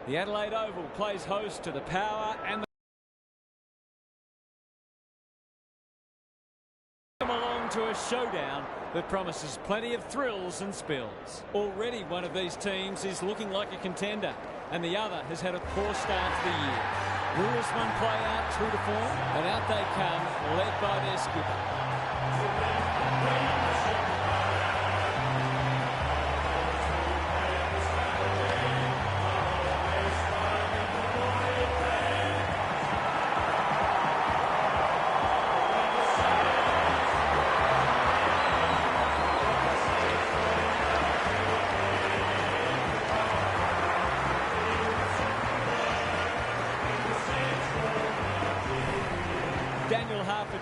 The Adelaide Oval plays host to the power and the come along to a showdown that promises plenty of thrills and spills. Already one of these teams is looking like a contender, and the other has had a poor start to the year. Will this one play out true to form? And out they come, led by their skipper.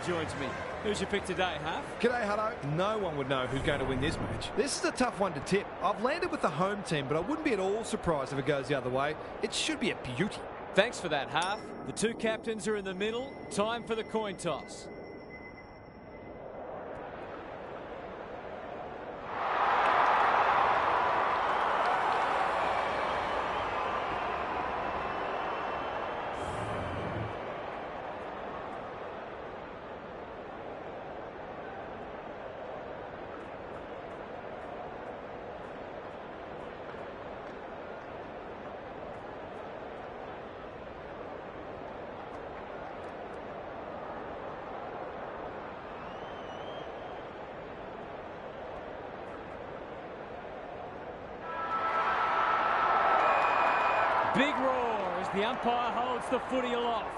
Joins me. Who's your pick today, Huff? G'day, Hutto. No one would know who's going to win this match. This is a tough one to tip. I've landed with the home team, but I wouldn't be at all surprised if it goes the other way. It should be a beauty. Thanks for that, Huff. The two captains are in the middle. Time for the coin toss. Big roar as the umpire holds the footy aloft.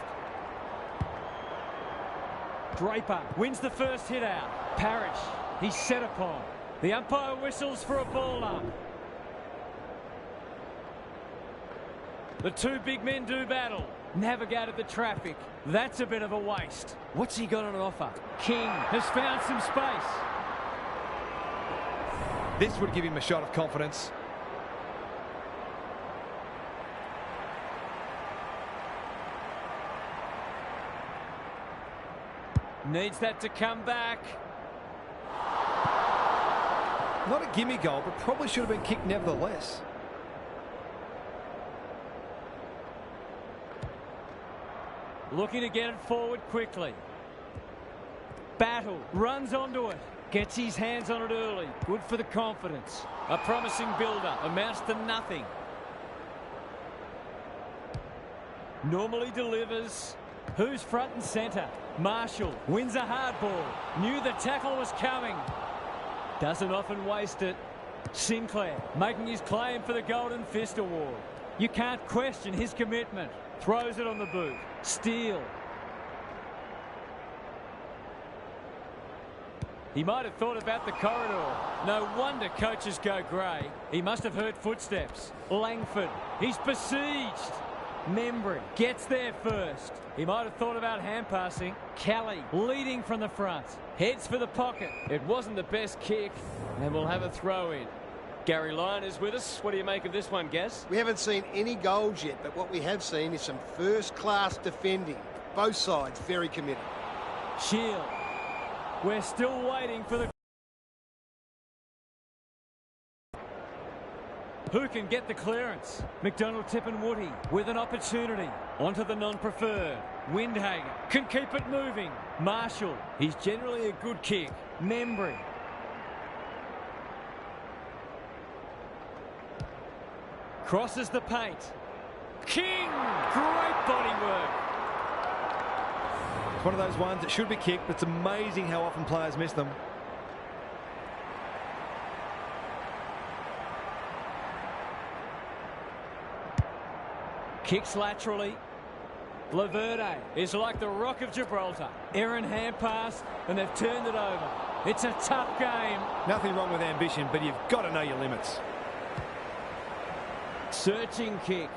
Draper wins the first hit out. Parrish, he's set upon. The umpire whistles for a ball up. The two big men do battle. Navigated the traffic. That's a bit of a waste. What's he got on offer? King has found some space. This would give him a shot of confidence. Needs that to come back. Not a gimme goal, but probably should have been kicked nevertheless. Looking to get it forward quickly. Battle, runs onto it. Gets his hands on it early. Good for the confidence. A promising builder, amounts to nothing. Normally delivers. Who's front and centre? Marshall wins a hard ball. Knew the tackle was coming. Doesn't often waste it. Sinclair making his claim for the Golden Fist Award. You can't question his commitment. Throws it on the boot. Steele. He might have thought about the corridor. No wonder coaches go grey. He must have heard footsteps. Langford, he's besieged. Membry gets there first. He might have thought about hand passing. Kelly leading from the front. Heads for the pocket. It wasn't the best kick, and we'll have a throw in. Gary Lyon is with us. What do you make of this one, Gaz? We haven't seen any goals yet, but what we have seen is some first-class defending. Both sides very committed. Shield. We're still waiting for the... Who can get the clearance? McDonald, Tippin, Woody with an opportunity. Onto the non-preferred. Windhagen can keep it moving. Marshall, he's generally a good kick. Membry. Crosses the paint. King! Great body work. It's one of those ones that should be kicked, but it's amazing how often players miss them. Kicks laterally. Laverde is like the Rock of Gibraltar. Errant hand pass, and they've turned it over. It's a tough game. Nothing wrong with ambition, but you've got to know your limits. Searching kick.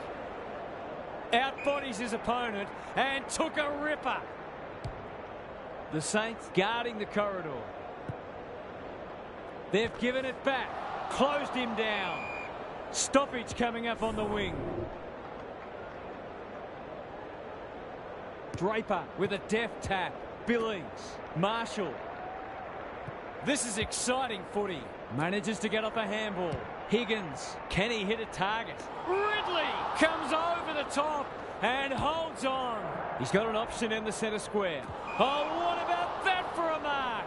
Outbodies his opponent and took a ripper. The Saints guarding the corridor. They've given it back. Closed him down. Stoppage coming up on the wing. Draper with a deft tap. Billings. Marshall. This is exciting footy. Manages to get off a handball. Higgins, can he hit a target? Ridley comes over the top and holds on. He's got an option in the centre square. Oh, what about that for a mark?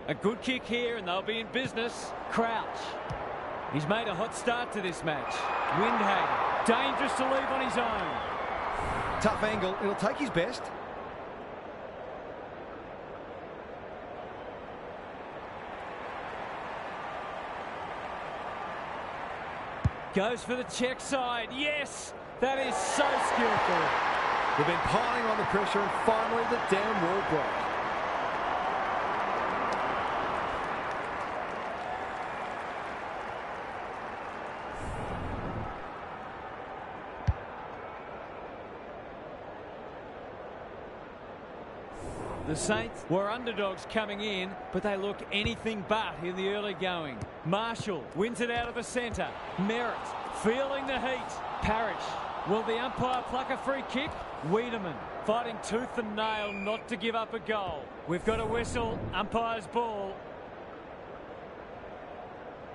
A good kick here and they'll be in business. Crouch. He's made a hot start to this match. Windhagen, dangerous to leave on his own. Tough angle. It'll take his best. Goes for the check side. Yes, that is so skillful. They've been piling on the pressure and finally the down wall broke. The Saints were underdogs coming in, but they look anything but in the early going. Marshall wins it out of the centre. Merritt feeling the heat. Parrish. Will the umpire pluck a free kick? Wiedemann fighting tooth and nail not to give up a goal. We've got a whistle. Umpire's ball.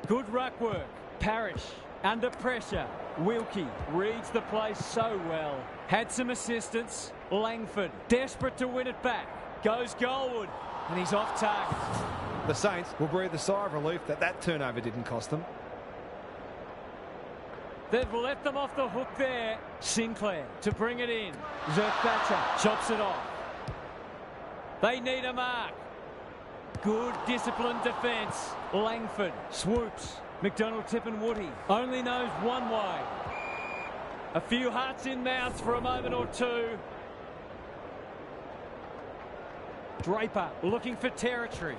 Good ruck work. Parrish under pressure. Wilkie reads the play so well. Had some assistance. Langford desperate to win it back. Goes goalward, and he's off target. The Saints will breathe a sigh of relief that turnover didn't cost them. They've let them off the hook there. Sinclair to bring it in. Zerkatcher chops it off. They need a mark. Good disciplined defence. Langford swoops. McDonald, Tip and Woody only knows one way. A few hearts in mouths for a moment or two. Draper looking for territory.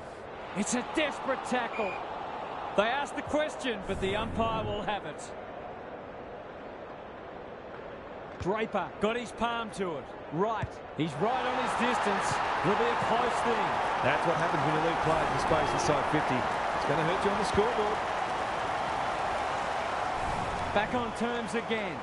It's a desperate tackle. They ask the question, but the umpire will have it. Draper got his palm to it. Right. He's right on his distance. Will be a close thing. That's what happens when you leave players in space inside 50. It's going to hurt you on the scoreboard. Back on terms again.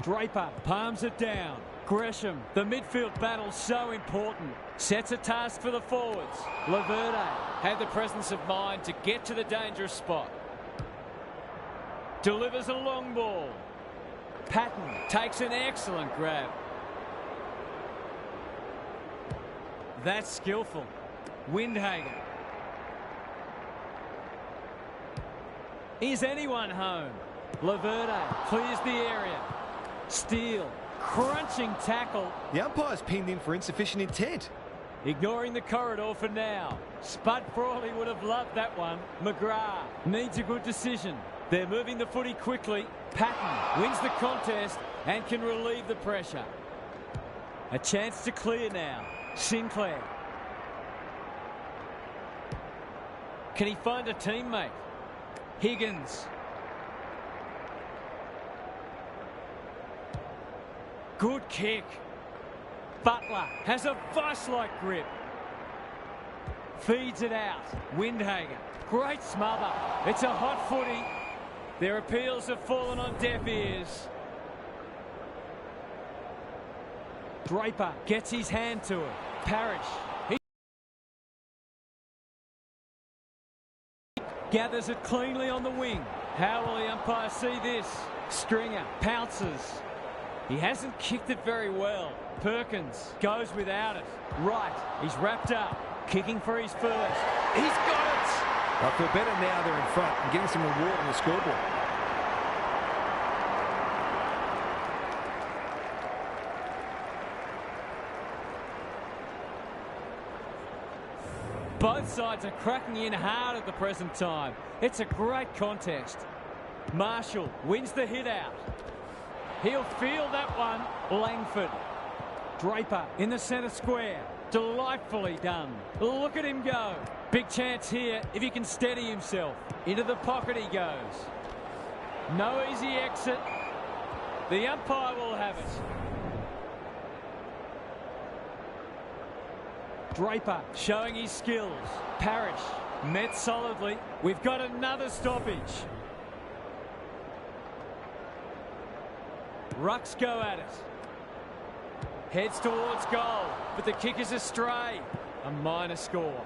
Draper palms it down. Gresham, the midfield battle's so important. Sets a task for the forwards. Laverde had the presence of mind to get to the dangerous spot. Delivers a long ball. Patton takes an excellent grab. That's skillful. Windhagen. Is anyone home? Laverde clears the area. Steele. Crunching tackle. The umpire's pinned in for insufficient intent. Ignoring the corridor for now. Spud Frawley would have loved that one. McGrath needs a good decision. They're moving the footy quickly. Patton wins the contest and can relieve the pressure. A chance to clear now. Sinclair. Can he find a teammate? Higgins. Good kick. Butler has a vice-like grip. Feeds it out. Windhagen. Great smother. It's a hot footy. Their appeals have fallen on deaf ears. Draper gets his hand to it. Parrish. He gathers it cleanly on the wing. How will the umpire see this? Stringer pounces. He hasn't kicked it very well. Perkins goes without it. Right, he's wrapped up. Kicking for his first. He's got it! I feel better now they're in front and getting some reward on the scoreboard. Both sides are cracking in hard at the present time. It's a great contest. Marshall wins the hit out. He'll feel that one. Langford. Draper in the centre square. Delightfully done. Look at him go. Big chance here if he can steady himself. Into the pocket he goes. No easy exit. The umpire will have it. Draper showing his skills. Parrish met solidly. We've got another stoppage. Rucks go at it. Heads towards goal, but the kick is astray. A minor score.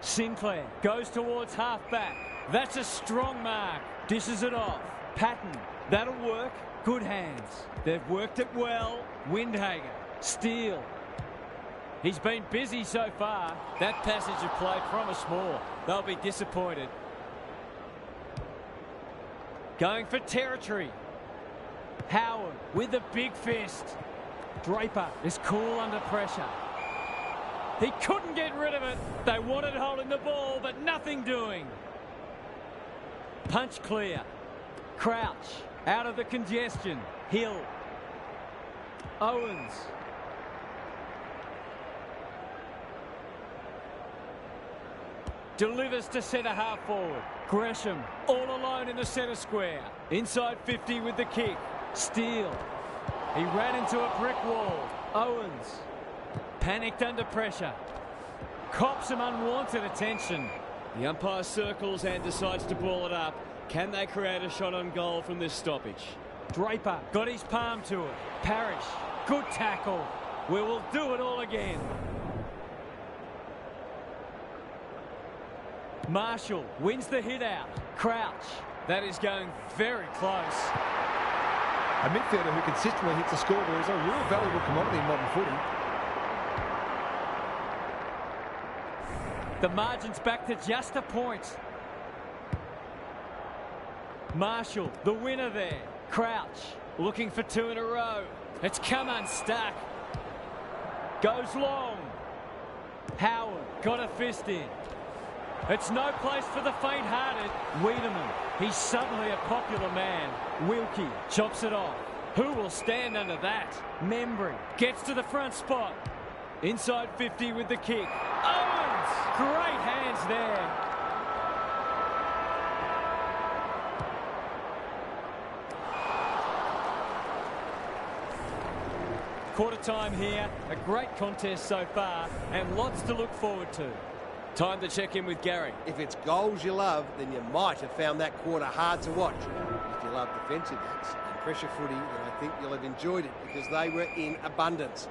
Sinclair goes towards half-back. That's a strong mark. Dishes it off. Patton. That'll work. Good hands. They've worked it well. Windhager. Steele. He's been busy so far. That passage of play promised more. They'll be disappointed. Going for territory. Howard with a big fist. Draper is cool under pressure. He couldn't get rid of it. They wanted holding the ball, but nothing doing. Punch clear. Crouch out of the congestion. Hill. Owens. Delivers to centre half forward. Gresham all alone in the centre square. Inside 50 with the kick. Steele. He ran into a brick wall. Owens. Panicked under pressure. Cops some unwanted attention. The umpire circles and decides to ball it up. Can they create a shot on goal from this stoppage? Draper got his palm to it. Parrish. Good tackle. We will do it all again. Marshall wins the hit out. Crouch. That is going very close. A midfielder who consistently hits the scoreboard is a real valuable commodity in modern footy. The margin's back to just a point. Marshall, the winner there. Crouch, looking for two in a row. It's come unstuck. Goes long. Howard got a fist in. It's no place for the faint-hearted. Wiedemann, he's suddenly a popular man. Wilkie chops it off. Who will stand under that? Membry gets to the front spot. Inside 50 with the kick. Owens! Great hands there. Quarter time here. A great contest so far and lots to look forward to. Time to check in with Gary. If it's goals you love, then you might have found that quarter hard to watch. If you love defensive acts and pressure footy, then I think you'll have enjoyed it because they were in abundance.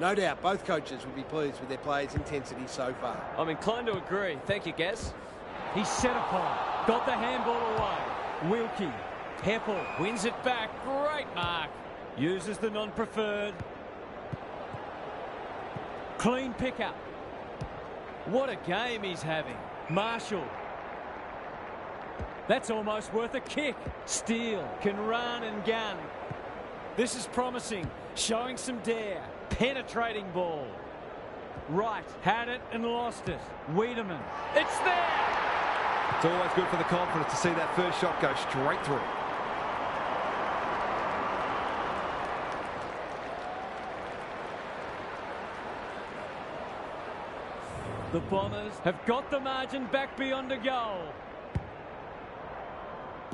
No doubt both coaches will be pleased with their players' intensity so far. I'm inclined to agree. Thank you, Gaz. He's set upon. Got the handball away. Wilkie. Heppel wins it back. Great mark. Uses the non-preferred. Clean pickup. What a game he's having. Marshall. That's almost worth a kick. Steele can run and gun. This is promising. Showing some dare. Penetrating ball. Wright had it and lost it. Wiedemann. It's there! It's always good for the confidence to see that first shot go straight through. The Bombers have got the margin back beyond a goal.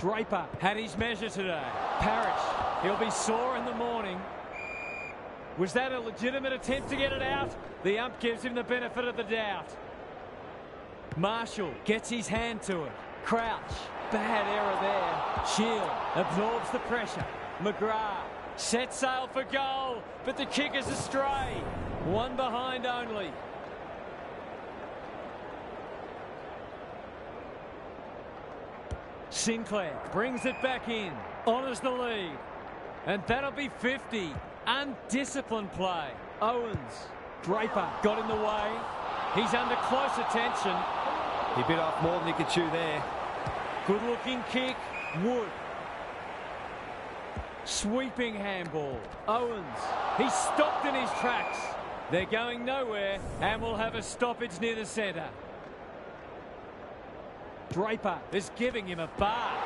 Draper had his measure today. Parrish, he'll be sore in the morning. Was that a legitimate attempt to get it out? The ump gives him the benefit of the doubt. Marshall gets his hand to it. Crouch, bad error there. Shield absorbs the pressure. McGrath sets sail for goal, but the kick is astray. One behind only. Sinclair brings it back in, honours the lead, and that'll be 50. Undisciplined play. Owens. Draper got in the way. He's under close attention. He bit off more than he could chew there. Good looking kick. Wood. Sweeping handball. Owens. He's stopped in his tracks. They're going nowhere and will have a stoppage near the centre. Draper is giving him a bar.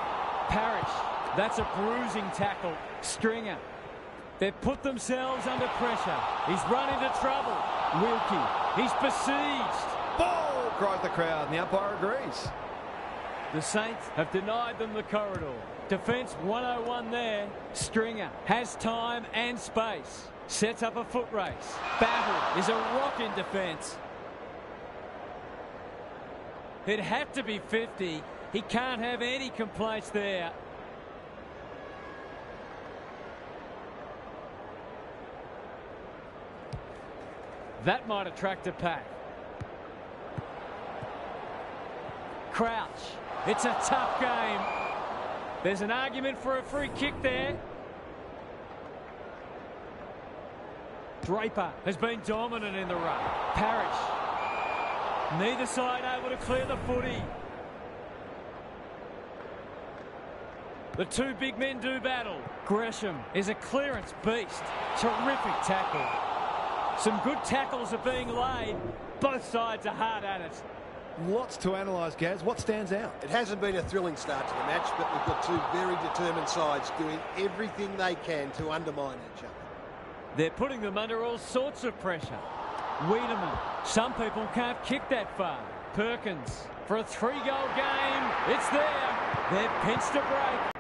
Parrish. That's a bruising tackle. Stringer. They've put themselves under pressure. He's run into trouble. Wilkie. He's besieged. Ball! Cries the crowd, and the umpire agrees. The Saints have denied them the corridor. Defence 101 there. Stringer has time and space. Sets up a foot race. Battle is a rock in defence. It had to be 50. He can't have any complaints there. That might attract a pack. Crouch. It's a tough game. There's an argument for a free kick there. Draper has been dominant in the run. Parrish. Neither side able to clear the footy. The two big men do battle. Gresham is a clearance beast. Terrific tackle. Some good tackles are being laid. Both sides are hard at it. Lots to analyse, Gaz. What stands out? It hasn't been a thrilling start to the match, but we've got two very determined sides doing everything they can to undermine each other. They're putting them under all sorts of pressure. Wiedemann. Some people can't kick that far. Perkins for a 3-goal game. It's there. They've pinched a break.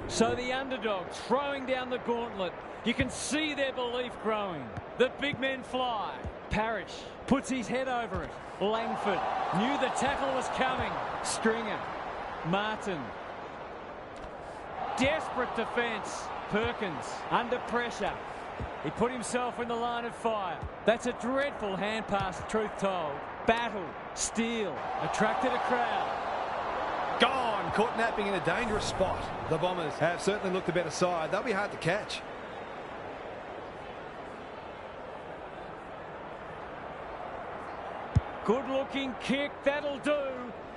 So the underdog throwing down the gauntlet. You can see their belief growing. The big men fly. Parrish puts his head over it. Langford knew the tackle was coming. Stringer. Martin. Desperate defence. Perkins under pressure. He put himself in the line of fire. That's a dreadful hand pass, truth told. Battle. Steele. Attracted a crowd. Gone. Caught napping in a dangerous spot. The Bombers have certainly looked the better side. They'll be hard to catch. Good-looking kick. That'll do.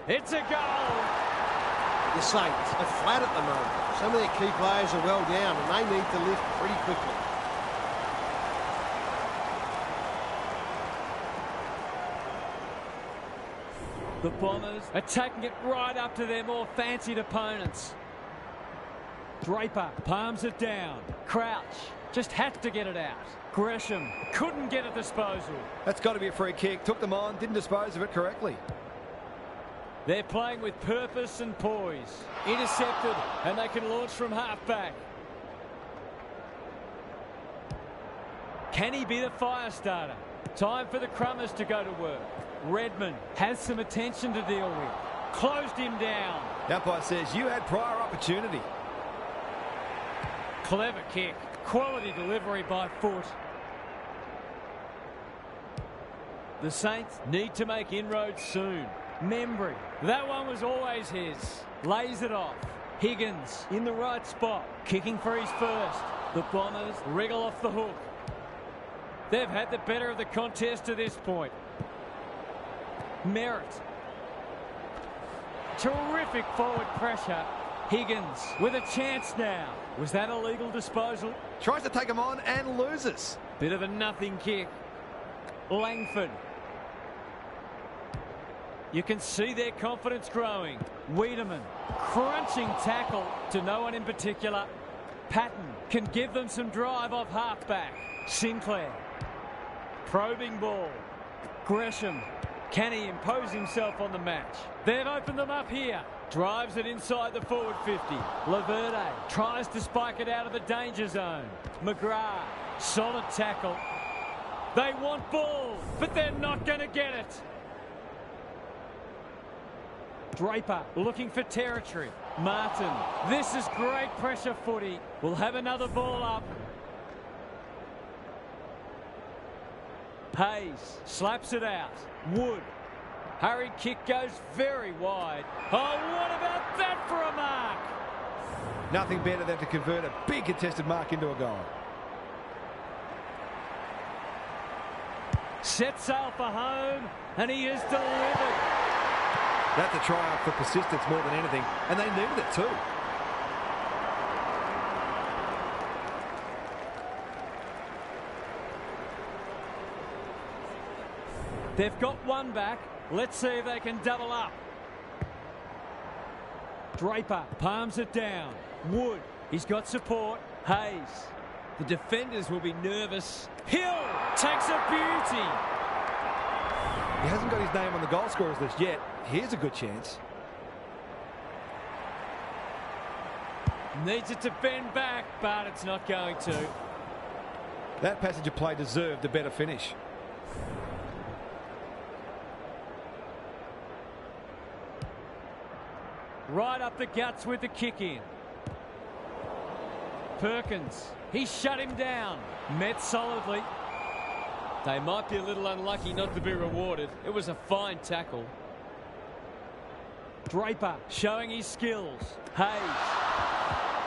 It's a goal. The Saints are flat at the moment. Some of their key players are well down and they need to lift pretty quickly. The Bombers are taking it right up to their more fancied opponents. Draper palms it down. Crouch just had to get it out. Gresham couldn't get a disposal. That's got to be a free kick. Took them on, didn't dispose of it correctly. They're playing with purpose and poise. Intercepted, and they can launch from half-back. Can he be the fire starter? Time for the Crummers to go to work. Redmond has some attention to deal with. Closed him down. The umpire says you had prior opportunity. Clever kick. Quality delivery by foot. The Saints need to make inroads soon. Membry. That one was always his. Lays it off. Higgins in the right spot. Kicking for his first. The Bombers wriggle off the hook. They've had the better of the contest to this point. Merritt. Terrific forward pressure. Higgins with a chance now. Was that a legal disposal? Tries to take him on and loses. Bit of a nothing kick. Langford. You can see their confidence growing. Wiedemann. Crunching tackle to no one in particular. Patton can give them some drive off halfback. Sinclair. Probing ball. Gresham. Can he impose himself on the match? They've opened them up here. Drives it inside the forward 50. Laverde tries to spike it out of the danger zone. McGrath. Solid tackle. They want ball, but they're not going to get it. Draper looking for territory. Martin. This is great pressure footy. We'll have another ball up. Hayes slaps it out. Wood. Hurried kick goes very wide. Oh, what about that for a mark? Nothing better than to convert a big contested mark into a goal. Set sail for home, and he is delivered. That's a triumph for persistence more than anything, and they needed it too. They've got one back. Let's see if they can double up. Draper palms it down. Wood, he's got support. Hayes. The defenders will be nervous. Hill takes a beauty. He hasn't got his name on the goal scorers list yet. Here's a good chance. Needs it to bend back, but it's not going to. That passage of play deserved a better finish. Right up the guts with the kick in. Perkins. He shut him down. Met solidly. They might be a little unlucky not to be rewarded. It was a fine tackle. Draper showing his skills. Hayes.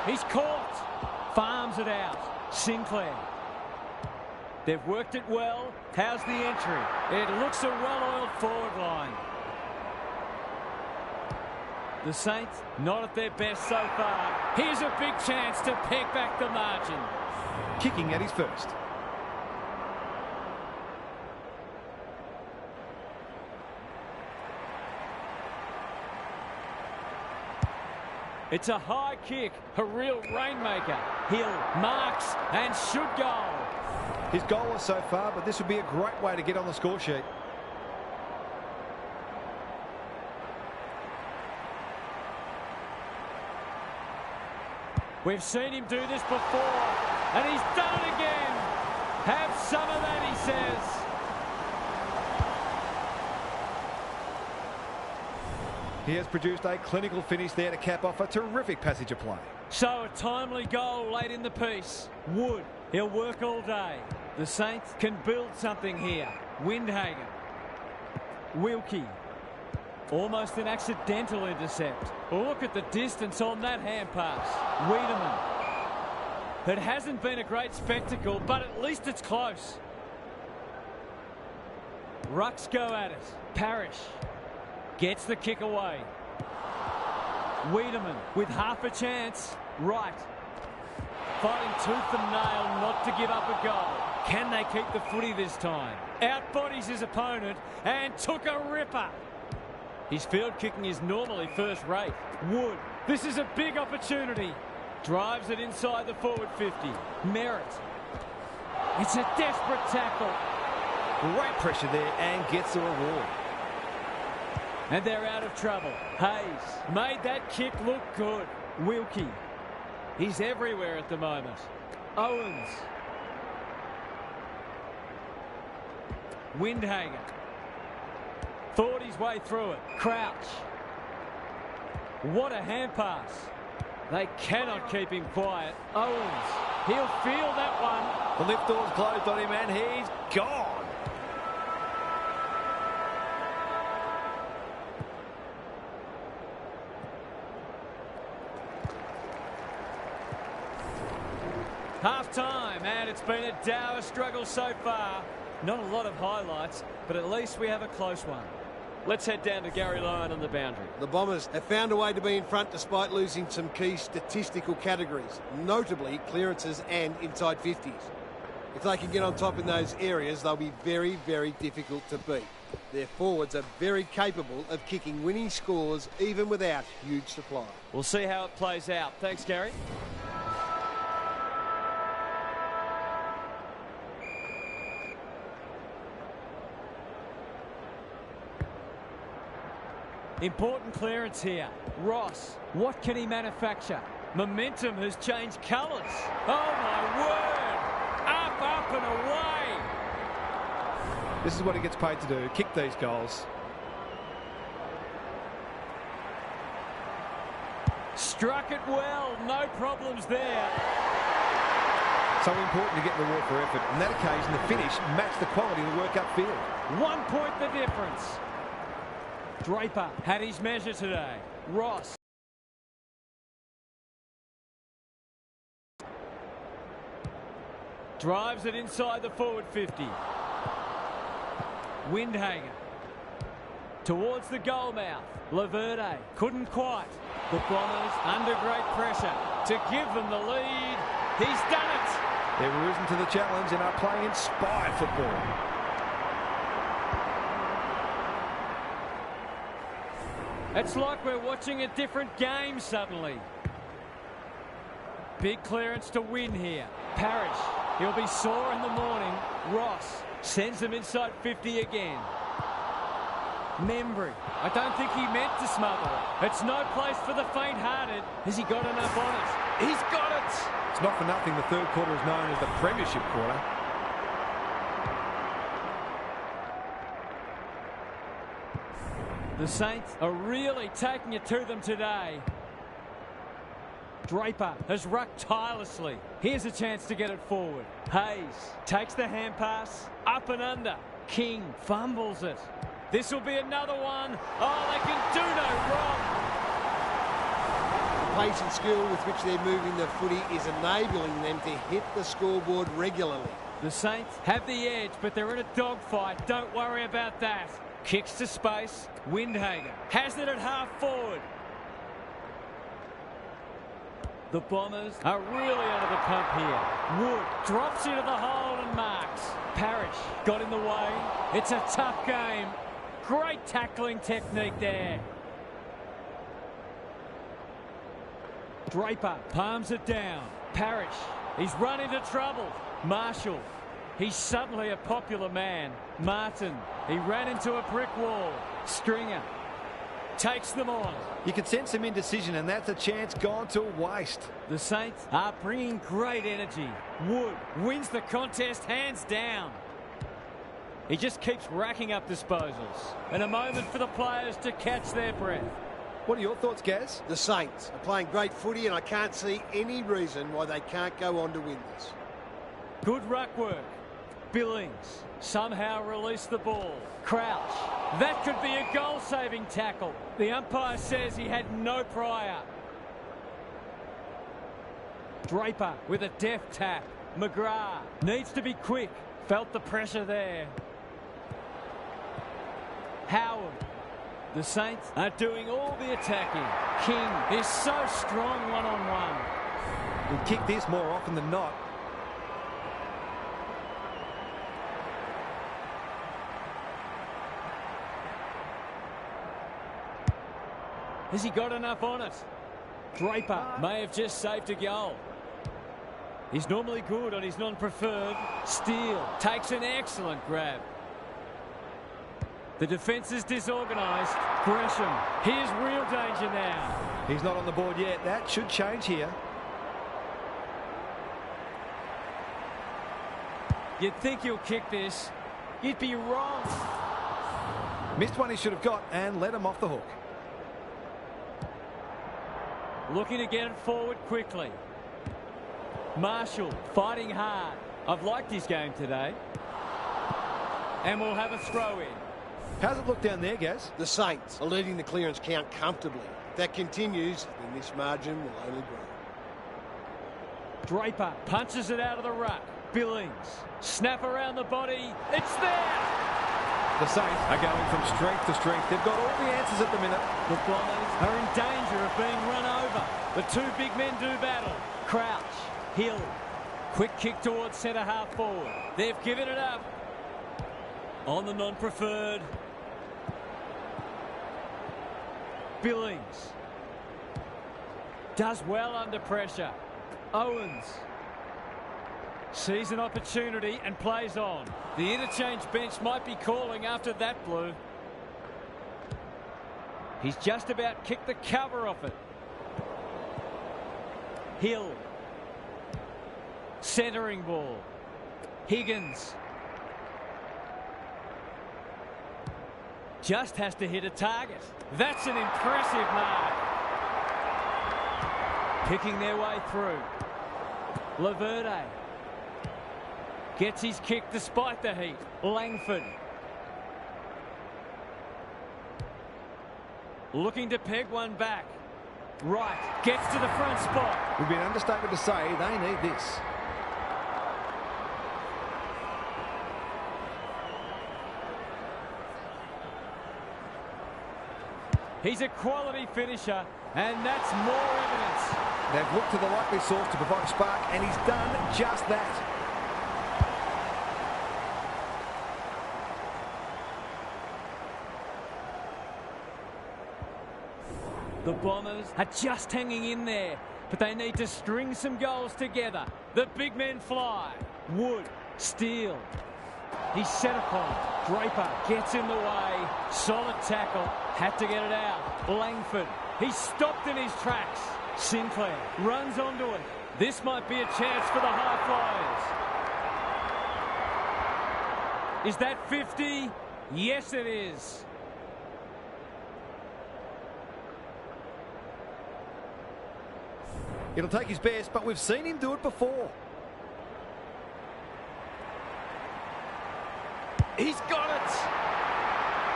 He's caught. Farms it out. Sinclair. They've worked it well. How's the entry? It looks a well-oiled forward line. The Saints not at their best so far. Here's a big chance to peg back the margin. Kicking at his first. It's a high kick, a real rainmaker. Hill marks and should goal. His goal so far, but this would be a great way to get on the score sheet. We've seen him do this before, and he's done it again. Have some of that, he says. He has produced a clinical finish there to cap off a terrific passage of play. So a timely goal late in the piece. Wood, he'll work all day. The Saints can build something here. Windhagen. Wilkie. Almost an accidental intercept. Look at the distance on that hand pass. Wiedemann. It hasn't been a great spectacle, but at least it's close. Rucks go at it. Parrish gets the kick away. Wiedemann with half a chance. Right. Fighting tooth and nail not to give up a goal. Can they keep the footy this time? Outbodies his opponent and took a ripper. His field kicking is normally first rate. Wood. This is a big opportunity. Drives it inside the forward 50. Merritt. It's a desperate tackle. Great pressure there and gets the reward. And they're out of trouble. Hayes made that kick look good. Wilkie. He's everywhere at the moment. Owens. Windhagen. Thought his way through it. Crouch. What a hand pass. They cannot keep him quiet. Owens. He'll feel that one. The lift door's closed on him and he's gone. Half-time, and it's been a dour struggle so far. Not a lot of highlights, but at least we have a close one. Let's head down to Gary Lyon on the boundary. The Bombers have found a way to be in front despite losing some key statistical categories, notably clearances and inside 50s. If they can get on top in those areas, they'll be very, very difficult to beat. Their forwards are very capable of kicking winning scores even without huge supply. We'll see how it plays out. Thanks, Gary. Important clearance here. Ross, what can he manufacture? Momentum has changed colours. Oh, my word! Up, up and away! This is what he gets paid to do, kick these goals. Struck it well, no problems there. So important to get reward for effort. On that occasion, the finish matched the quality of the work upfield. 1 point the difference. Draper had his measure today. Ross. Drives it inside the forward 50. Windhagen. Towards the goal mouth. Laverde couldn't quite. The Bombers under great pressure to give them the lead. He's done it. They've risen to the challenge and are playing inspired football. It's like we're watching a different game suddenly. Big clearance to win here. Parrish, he'll be sore in the morning. Ross sends him inside 50 again. Membry, I don't think he meant to smother it. It's no place for the faint-hearted. Has he got enough on it? He's got it! It's not for nothing the third quarter is known as the premiership quarter. The Saints are really taking it to them today. Draper has rucked tirelessly. Here's a chance to get it forward. Hayes takes the hand pass, up and under. King fumbles it. This will be another one. Oh, they can do no wrong. The pace and skill with which they're moving the footy is enabling them to hit the scoreboard regularly. The Saints have the edge, but they're in a dogfight. Don't worry about that. Kicks to space. Windhager has it at half forward. The Bombers are really under the pump here. Wood drops into the hole and marks. Parrish got in the way. It's a tough game. Great tackling technique there. Draper palms it down. Parrish, he's run into trouble. Marshall, he's suddenly a popular man. Martin, he ran into a brick wall. Stringer takes them on. You can sense some indecision, and that's a chance gone to waste. The Saints are bringing great energy. Wood wins the contest hands down. He just keeps racking up disposals. And a moment for the players to catch their breath. What are your thoughts, Gaz? The Saints are playing great footy, and I can't see any reason why they can't go on to win this. Good ruck work. Billings somehow released the ball. Crouch. That could be a goal-saving tackle. The umpire says he had no prior. Draper with a deft tap. McGrath needs to be quick. Felt the pressure there. Howard. The Saints are doing all the attacking. King is so strong one-on-one. He'll kick this more often than not. Has he got enough on it? Draper may have just saved a goal. He's normally good on his non-preferred. Steele takes an excellent grab. The defence is disorganised. Gresham, here's real danger now. He's not on the board yet. That should change here. You'd think he'll kick this. You'd be wrong. Missed one he should have got and let him off the hook. Looking to get it forward quickly. Marshall fighting hard. I've liked his game today. And we'll have a throw in. How's it look down there, Gaz? The Saints are leading the clearance count comfortably. If that continues, then this margin will only grow. Draper punches it out of the ruck. Billings, snap around the body. It's there! The Saints are going from strength to strength. They've got all the answers at the minute. The Bombers are in danger of being run over. The two big men do battle. Crouch, Hill, quick kick towards centre half forward. They've given it up. On the non-preferred. Billings does well under pressure. Owens sees an opportunity and plays on. The interchange bench might be calling after that blue. He's just about kicked the cover off it. Hill. Centering ball. Higgins. Just has to hit a target. That's an impressive mark. Picking their way through. Laverde gets his kick despite the heat. Langford looking to peg one back. Wright gets to the front spot. It would be an understatement to say they need this. He's a quality finisher, and that's more evidence. They've looked to the likely source to provide a spark, and he's done just that. The Bombers are just hanging in there, but they need to string some goals together. The big men fly. Wood, Steele. He's set upon. Draper gets in the way. Solid tackle. Had to get it out. Langford. He's stopped in his tracks. Sinclair runs onto it. This might be a chance for the high flyers. Is that 50? Yes, it is. It'll take his best, but we've seen him do it before. He's got it.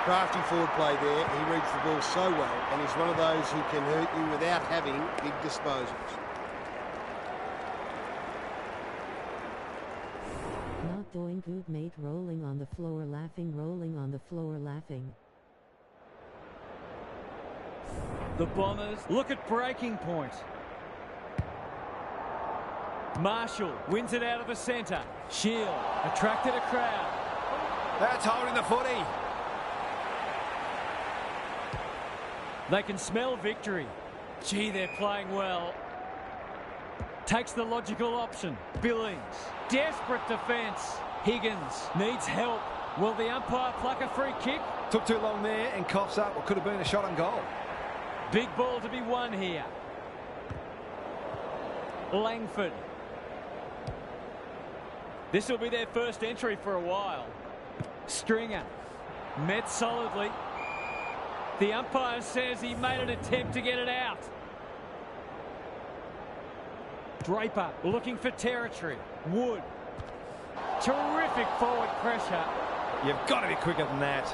Crafty forward play there. He reads the ball so well, and he's one of those who can hurt you without having big disposals. Not doing good, mate. Rolling on the floor laughing, rolling on the floor laughing. The Bombers look at breaking point. Marshall wins it out of the centre. Shield attracted a crowd. That's holding the footy. They can smell victory. Gee, they're playing well. Takes the logical option. Billings. Desperate defence. Higgins needs help. Will the umpire pluck a free kick? Took too long there and coughs up what could have been a shot on goal. Big ball to be won here. Langford. This will be their first entry for a while. Stringer. Met solidly. The umpire says he made an attempt to get it out. Draper looking for territory. Wood. Terrific forward pressure. You've got to be quicker than that.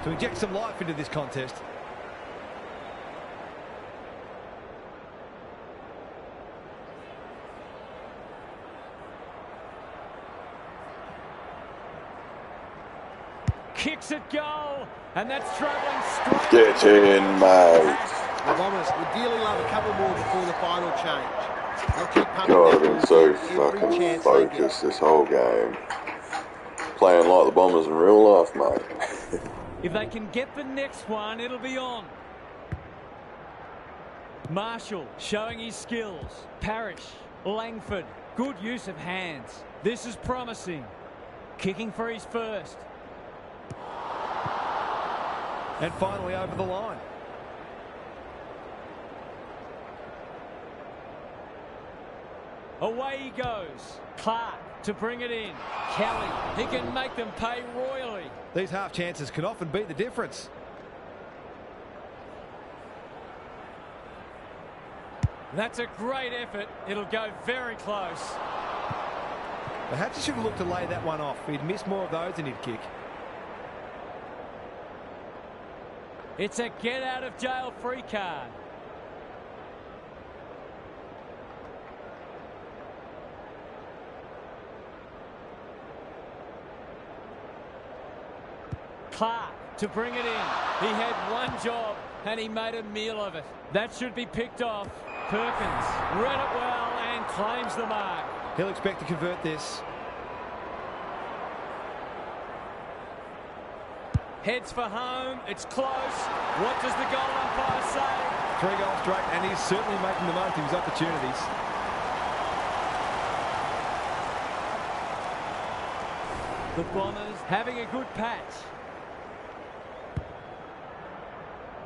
To inject some life into this contest. Kicks at goal, and that's travelling straight. Get in, mate. The Bombers would dearly love a couple more before the final change. They'll keep pumping God, that I've been ball so every fucking chance they get. focused this whole game. Playing like the Bombers in real life, mate. If they can get the next one, it'll be on. Marshall showing his skills. Parrish, Langford, good use of hands. This is promising. Kicking for his first. And finally over the line. Away he goes. Clark to bring it in. Kelly, he can make them pay royally. These half chances can often be the difference. That's a great effort. It'll go very close. Perhaps he should have looked to lay that one off. He'd miss more of those than he'd kick. It's a get out of jail free card. Clark to bring it in. He had one job and he made a meal of it. That should be picked off. Perkins read it well and claims the mark. He'll expect to convert this. Heads for home. It's close. What does the goal umpire say? 3 goals straight, and he's certainly making the most of his opportunities. The Bombers having a good patch.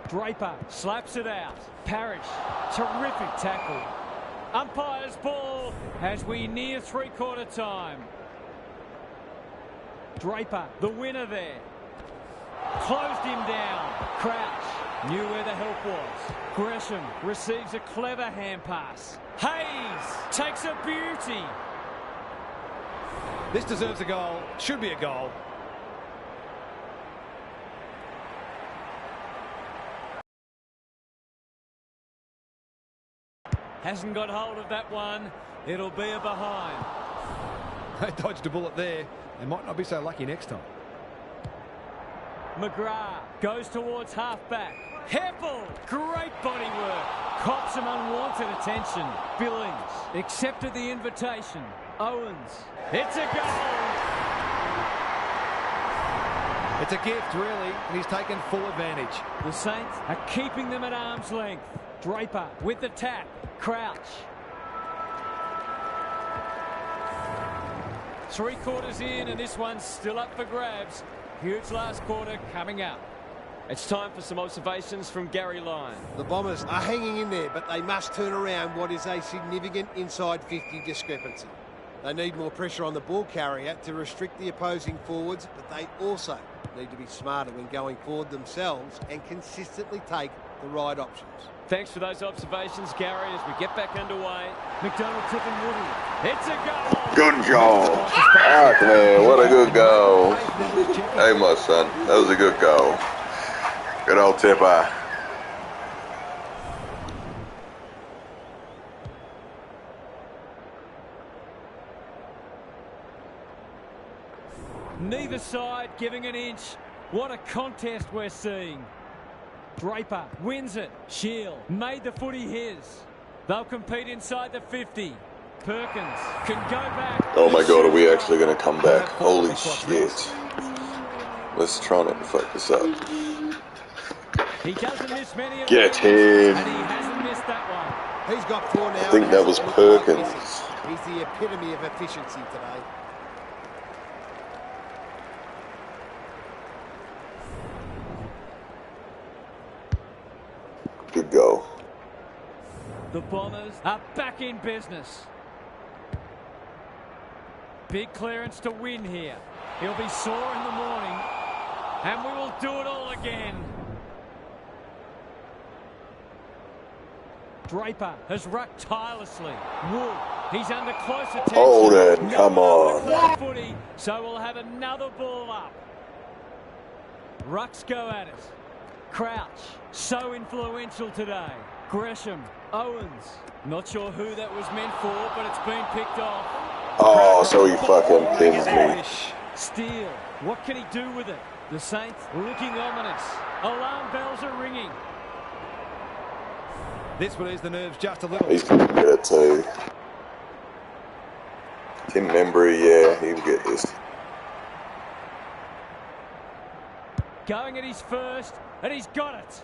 Draper slaps it out. Parrish, terrific tackle. Umpire's ball as we near three-quarter time. Draper, the winner there. Closed him down. Crouch knew where the help was. Gresham receives a clever hand pass. Hayes takes a beauty. This deserves a goal. Should be a goal. Hasn't got hold of that one. It'll be a behind. They dodged a bullet there. They might not be so lucky next time. McGrath goes towards half-back. Heppel, great body work. Cops some unwanted attention. Billings accepted the invitation. Owens, it's a goal. It's a gift, really, and he's taken full advantage. The Saints are keeping them at arm's length. Draper with the tap. Crouch. 3 quarters in, and this one's still up for grabs. Huge last quarter coming up. It's time for some observations from Gary Lyon. The Bombers are hanging in there, but they must turn around what is a significant inside 50 discrepancy. They need more pressure on the ball carrier to restrict the opposing forwards, but they also need to be smarter when going forward themselves and consistently take the right options. Thanks for those observations, Gary, as we get back underway. McDonald tipping Woody. It's a goal. Good goal. Fuck, man, what a good goal. Hey, my son, that was a good goal. Good old tipper. Neither side giving an inch. What a contest we're seeing. Draper wins it. Shield made the footy his. They'll compete inside the 50. Perkins can go back. Oh my god, are we actually going to come back? Holy shit. Let's try not to fuck this up. He doesn't miss many. Get him. And he hasn't missed that one. He's got 4 now. I think that was Perkins. He's the epitome of efficiency today. Good goal. The Bombers are back in business. Big clearance to win here. He'll be sore in the morning, and we will do it all again. Draper has rucked tirelessly. Wood, he's under close attention. Hold it, come on. Footy, so we'll have another ball up. Rucks go at it. Crouch, so influential today. Gresham, Owens, not sure who that was meant for, but it's been picked off. Oh, so he fucking pins me. Steele, what can he do with it? The Saints looking ominous. Alarm bells are ringing. This will ease the nerves just a little. He's going to get it too. Tim Membry, yeah, he'll get this. Going at his first, and he's got it.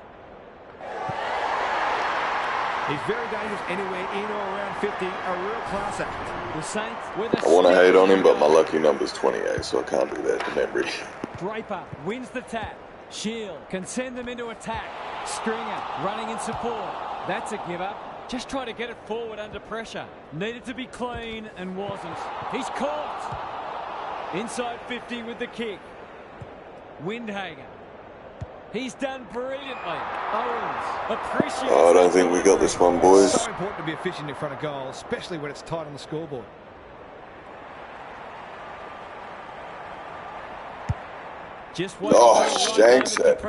He's very dangerous anywhere in or around 50. A real class act. The Saints with a I want to hate on him, but my lucky number's 28, so I can't do that to Membry. Draper wins the tap. Shield can send them into attack. Stringer running in support. That's a give up. Just try to get it forward under pressure. Needed to be clean and wasn't. He's caught. Inside 50 with the kick. Windhager. He's done brilliantly. Owens appreciates. Oh, I don't think we got this one, boys. So important to be efficient in front of goal, especially when it's tight on the scoreboard. Just shanks it.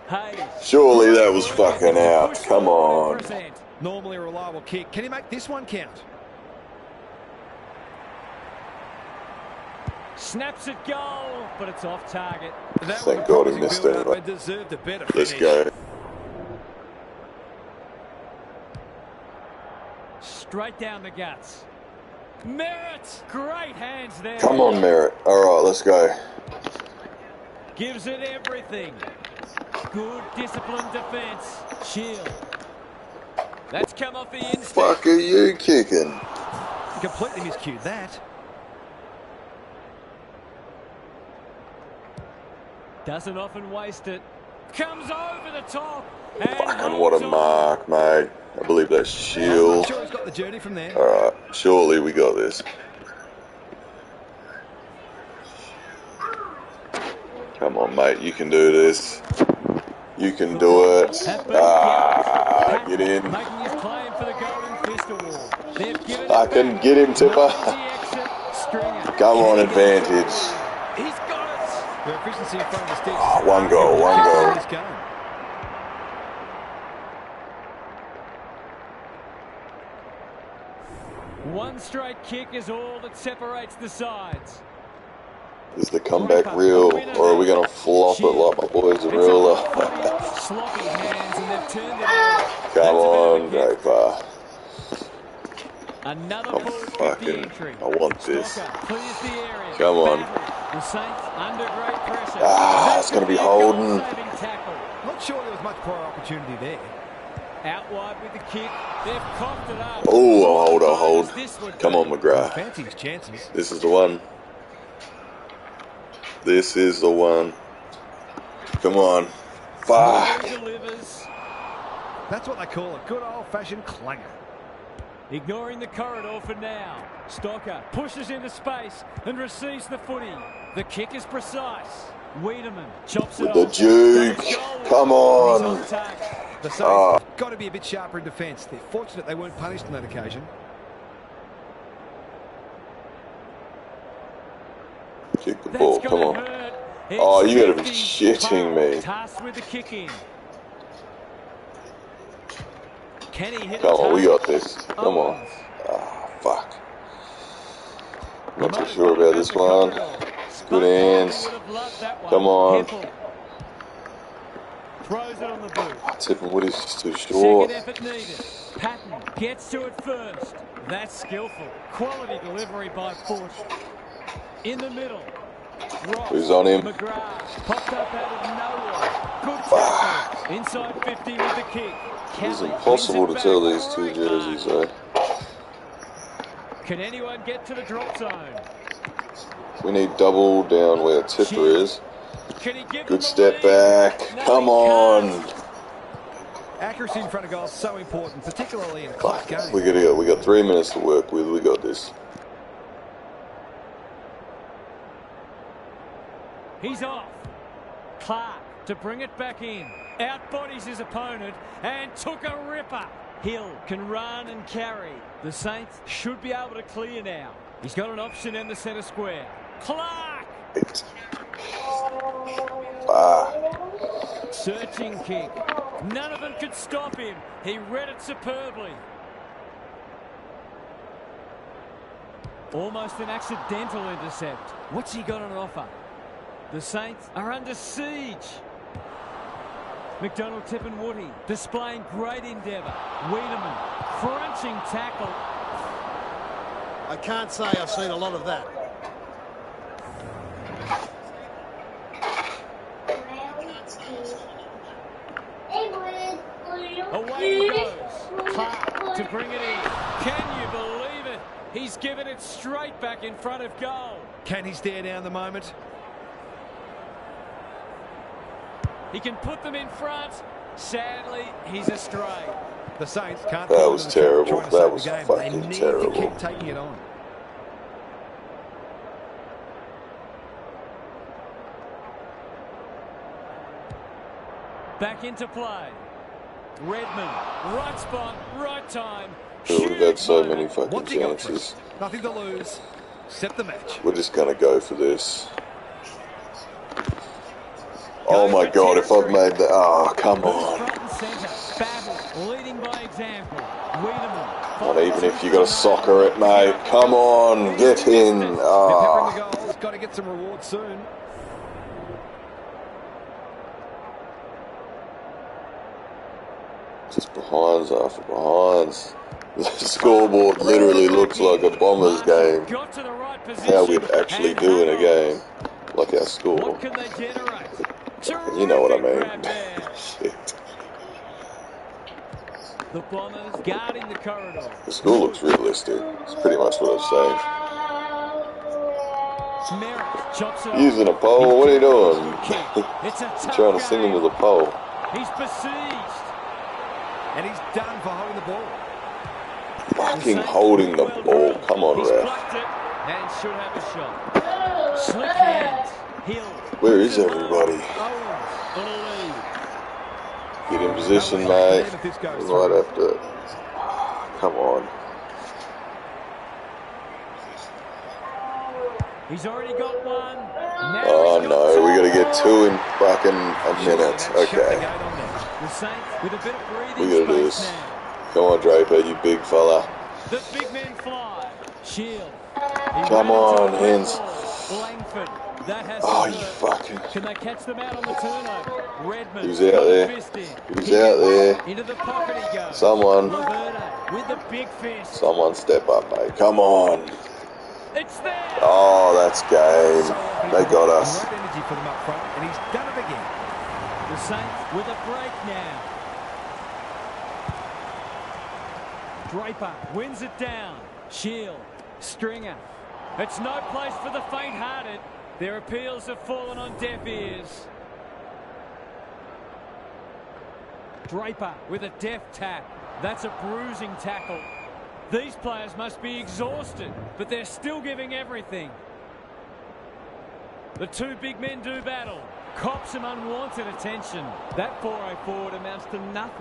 Hayes. Surely that was fucking out. Come on. Normally a reliable kick. Can he make this one count? Snaps at goal, but it's off target. Thank God he missed it. Let's go. Straight down the guts. Merritt, great hands there. Come on, Merritt. All right, let's go. Gives it everything. Good disciplined defence. Shield. That's come off the instinct. Fuck are you kicking? Completely miscued that. Doesn't often waste it. Comes over the top. Fucking what a mark, mate. I believe that's Shield. I'm sure he's got the journey from there. All right, surely we got this. Come on, mate. You can do this. You can do it. Ah, get in. I can get him, Tipper. Come on, advantage. Efficiency in front of the sticks. One goal, one goal. One straight kick is all that separates the sides. Is the comeback real, or are we going to flop it like my boys in real life? Sloppy hands and they've turned it. Come on, Draper. Another I'm ball fucking, I want this. Come on. The Saints under great pressure. Ah, it's going to be holding. Not sure there was much prior opportunity there. Out wide with the kick. They've coughed it up. Oh, I'll hold. Come on, McGrath. Fancy his chances. This is the one. This is the one. Come on. Fuck. That's what they call a good old-fashioned clanger. Ignoring the corridor for now. Stocker pushes into space and receives the footy. The kick is precise. Wiedemann chops it with the juke. Come on. The got to be a bit sharper in defence. They're fortunate they weren't punished on that occasion. Kick the ball, come on. Oh, you gotta be shitting me. Tasked with the kick in. Can he hit? Come on, we got this. Come on. Ah, fuck. Not too sure about this one. Good hands. Come on. Throws it on the boot. Tipping Woody's just too short. Second effort needed. Patton gets to it first. That's skillful. Quality delivery by foot. In the middle. Ross, who's on him? McGrath popped up out of nowhere. Good tackle. Inside 50 with the kick. It's impossible to tell these two jerseys, eh? Can anyone get to the drop zone? We need double down where Tipper is. Good step back. Come on. Accuracy in front of goal is so important, particularly in a close game. We got 3 minutes to work with. We got this. He's off. Clark to bring it back in. Outbodies his opponent and took a ripper. Hill can run and carry. The Saints should be able to clear now. He's got an option in the centre square. Clark! Searching kick. None of them could stop him. He read it superbly. Almost an accidental intercept. What's he got on offer? The Saints are under siege. McDonald tipping Woody, displaying great endeavour. Wiedemann, crunching tackle. I can't say I've seen a lot of that. Away he goes. Clark to bring it in. Can you believe it? He's given it straight back in front of goal. Can he stare down the moment? He can put them in front. Sadly, he's astray. The Saints can't. That was terrible. That was fucking terrible. They need to keep taking it on. Back into play. Redmond, right spot, right time. We've had so many fucking chances. Nothing to lose. Set the match. We're just gonna go for this. Oh my God, if I've made that. Oh, come on. Leading by example. Not even if you got to soccer it, mate. Come on, get in. Oh. Got to get some reward soon. Just behinds after behinds. The scoreboard literally looks like a Bombers game. How we'd actually do in a game. Like our score. What can they generate? You know what I mean. Shit. The Bombers guarding the corridor. The score looks realistic. It's pretty much what I'm saying. Using a pole? What are you doing? You're trying to sing into the pole. He's besieged. And he's done for holding the ball. Fucking holding the ball. Come on, ref. And should have a shot. Slick hands. Hill. Where is everybody? Get in position, mate. We might have to. Come on. He's already got one. Oh no, we got to get two in fucking a minute. Okay. We got to do this. Come on, Draper, you big fella. The big men fly. Shield. Come on, hands. Langford. Oh, you fucking. Can they catch them out on the turnover? Redmond. Who's out there? Who's out there? Into the pocket he goes. Someone. With the big fist. Someone step up, mate. Come on. It's there. Oh, that's game. They got us. Right energy for them up front, and he's done it again. The Saints with a break now. Draper wins it down. Shield. Stringer. It's no place for the faint-hearted. Their appeals have fallen on deaf ears. Draper with a deft tap. That's a bruising tackle. These players must be exhausted, but they're still giving everything. The two big men do battle. Cops some unwanted attention. That 4-0 forward amounts to nothing.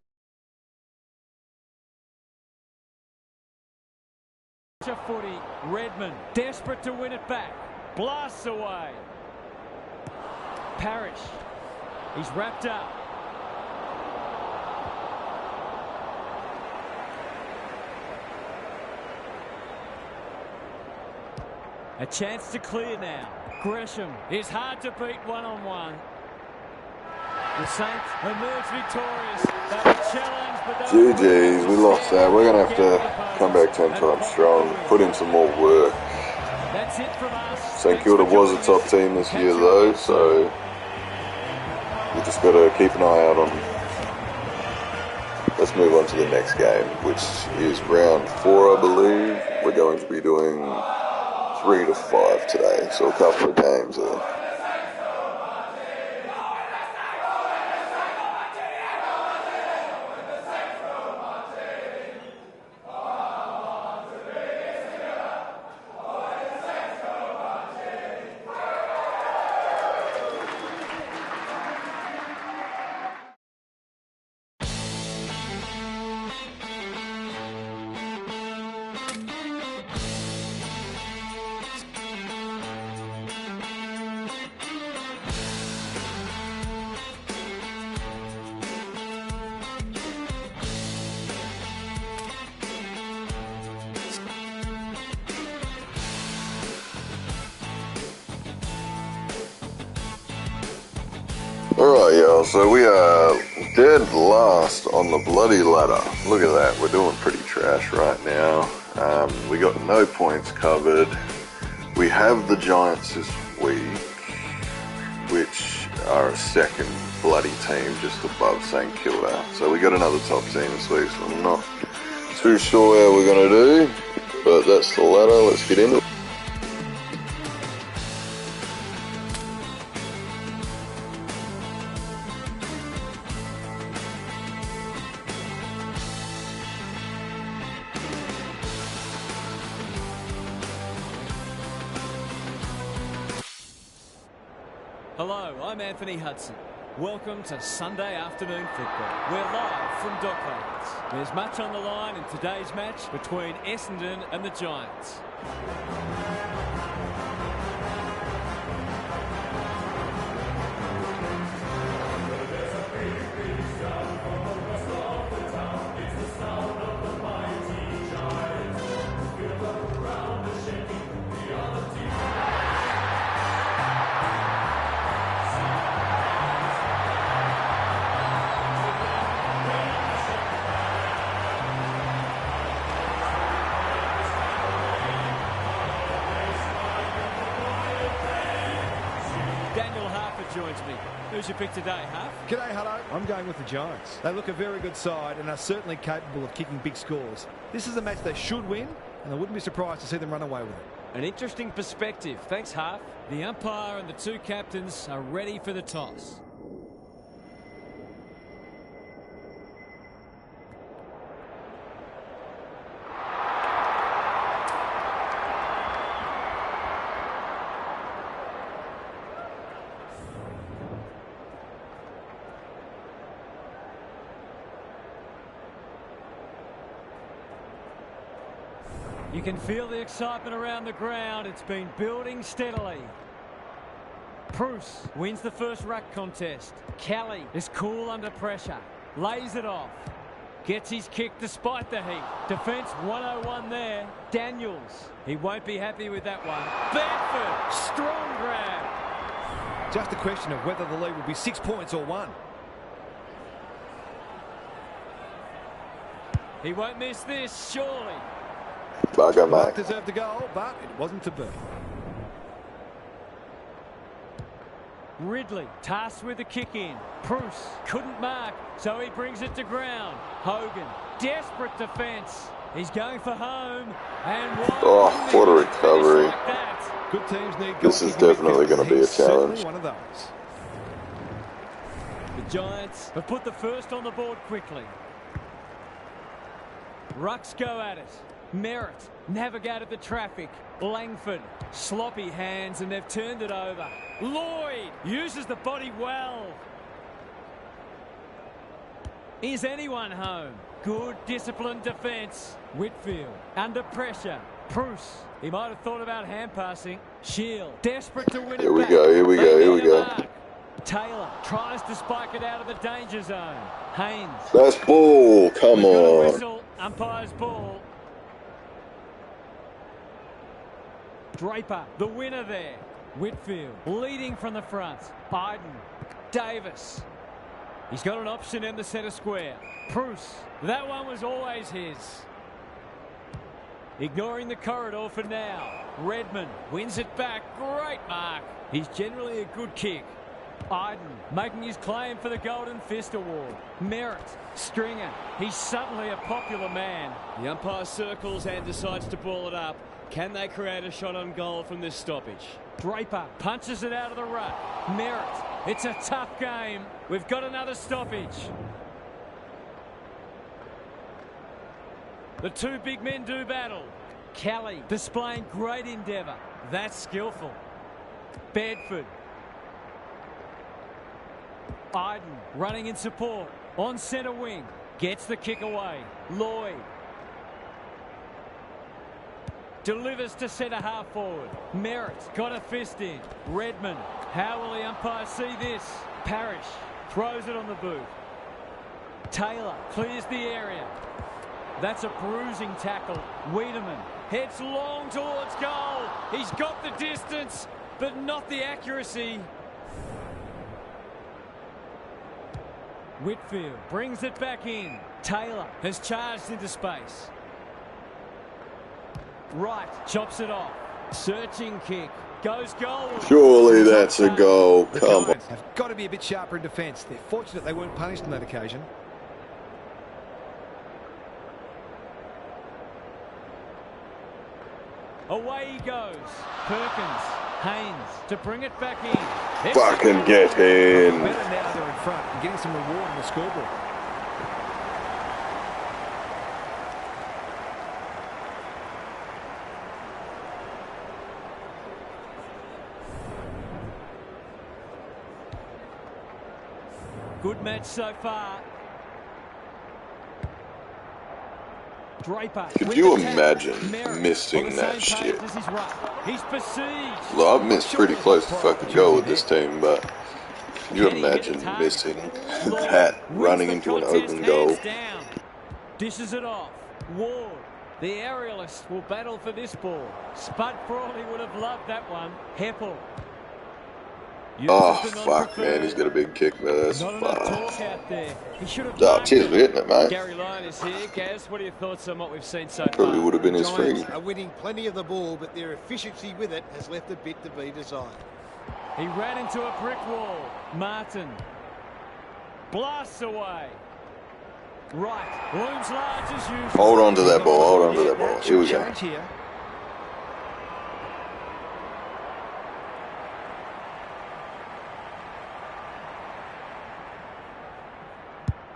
such a footy. Redmond, desperate to win it back. Blasts away. Parrish. He's wrapped up. A chance to clear now. Gresham is hard to beat one-on-one. The Saints emerge victorious. They were challenged, but they were GG's, we lost that. We're going to have to come back 10 times strong, put in some more work. That's it from us. St Kilda was a top team this year though, so we just got to keep an eye out on them. Let's move on to the next game, which is round 4, I believe. We're going to be doing 3 to 5 today, so a couple of games there. Alright, y'all, so we are dead last on the bloody ladder. Look at that, we're doing pretty trash right now. We got no points covered. We have the Giants this week, which are a second bloody team just above St Kilda. So we got another top team this week, so I'm not too sure how we're going to do, but that's the ladder. Let's get into it. Hello, I'm Anthony Hudson. Welcome to Sunday afternoon football. We're live from Docklands. There's much on the line in today's match between Essendon and the Giants. Joins me. Who's your pick today, Huff? G'day, hello. I'm going with the Giants. They look a very good side and are certainly capable of kicking big scores. This is a match they should win, and I wouldn't be surprised to see them run away with it. An interesting perspective. Thanks, Huff. The umpire and the two captains are ready for the toss. You can feel the excitement around the ground. It's been building steadily. Bruce wins the first ruck contest. Kelly is cool under pressure. Lays it off. Gets his kick despite the heat. Defence 101 there. Daniels. He won't be happy with that one. Bedford. Strong grab. Just a question of whether the lead will be 6 points or 1. He won't miss this, surely. Bugger, mate. Deserved a goal, but it wasn't to be. Ridley tasked with the kick in. Bruce couldn't mark, so he brings it to ground. Hogan, desperate defence. He's going for home. And oh, what a recovery. Like good teams need. This is definitely going to be a challenge. One of those. The Giants have put the first on the board quickly. Rucks go at it. Merritt navigated the traffic. Langford, sloppy hands, and they've turned it over. Lloyd uses the body well. Is anyone home? Good disciplined defence. Whitfield under pressure. Bruce, he might have thought about hand passing. Shield, desperate to win it back. Here we go, here we go, here we go. Taylor tries to spike it out of the danger zone. Haynes. That's ball, come on. Whistle, umpire's ball. Draper, the winner there. Whitfield, leading from the front. Biden, Davis. He's got an option in the centre square. Bruce, that one was always his. Ignoring the corridor for now. Redmond wins it back. Great mark. He's generally a good kick. Iden making his claim for the Golden Fist Award. Merritt, Stringer. He's suddenly a popular man. The umpire circles and decides to ball it up. Can they create a shot on goal from this stoppage? Draper punches it out of the rut. Merritt. It's a tough game. We've got another stoppage. The two big men do battle. Kelly displaying great endeavour. That's skillful. Bedford. Iden running in support. On centre wing. Gets the kick away. Lloyd. Delivers to centre half forward. Merritt got a fist in. Redmond. How will the umpire see this? Parrish throws it on the boot. Taylor clears the area. That's a bruising tackle. Wiedemann heads long towards goal. He's got the distance, but not the accuracy. Whitfield brings it back in. Taylor has charged into space. Wright chops it off. Searching kick. Goes goal. Surely that's a goal. Come on. Have got to be a bit sharper in defence. They're fortunate they weren't punished on that occasion. Away he goes. Perkins. Haynes to bring it back in. Fucking get in. Better now they're in front and getting some reward on the scoreboard. Good match so far. Draper. Could you imagine missing that shit? He's besieged. Well, I've missed pretty close to fucking goal with this team, but could you imagine missing that, running into an open goal? Dishes it off. Ward. The aerialist will battle for this ball. Spud Frawley would have loved that one. Heppel. Oh, fuck, man. He's got a big kick, man. That's fine. Oh, cheers for hitting it, mate. Gary Lyon is here. Gaz, what are your thoughts on what we've seen so far? Probably would have been his free. Giants are winning plenty of the ball, but their efficiency with it has left a bit to be desired. He ran into a brick wall. Martin blasts away. Right. Looms large as usual. Hold on to that ball. Hold on to that ball. Here we go.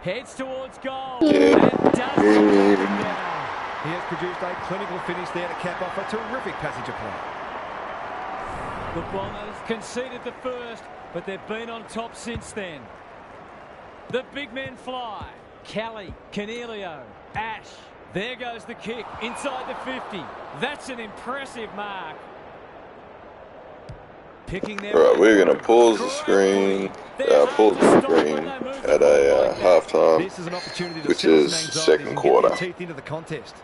Heads towards goal. Yeah. And does it. He has produced a clinical finish there to cap off a terrific passage of play. The Bombers conceded the first, but they've been on top since then. The big men fly. Kelly, Canelio, Ash. There goes the kick inside the 50. That's an impressive mark. Picking their Right, we're going to pause the screen. Pause the screen at a halftime, which is second quarter. Into the contest.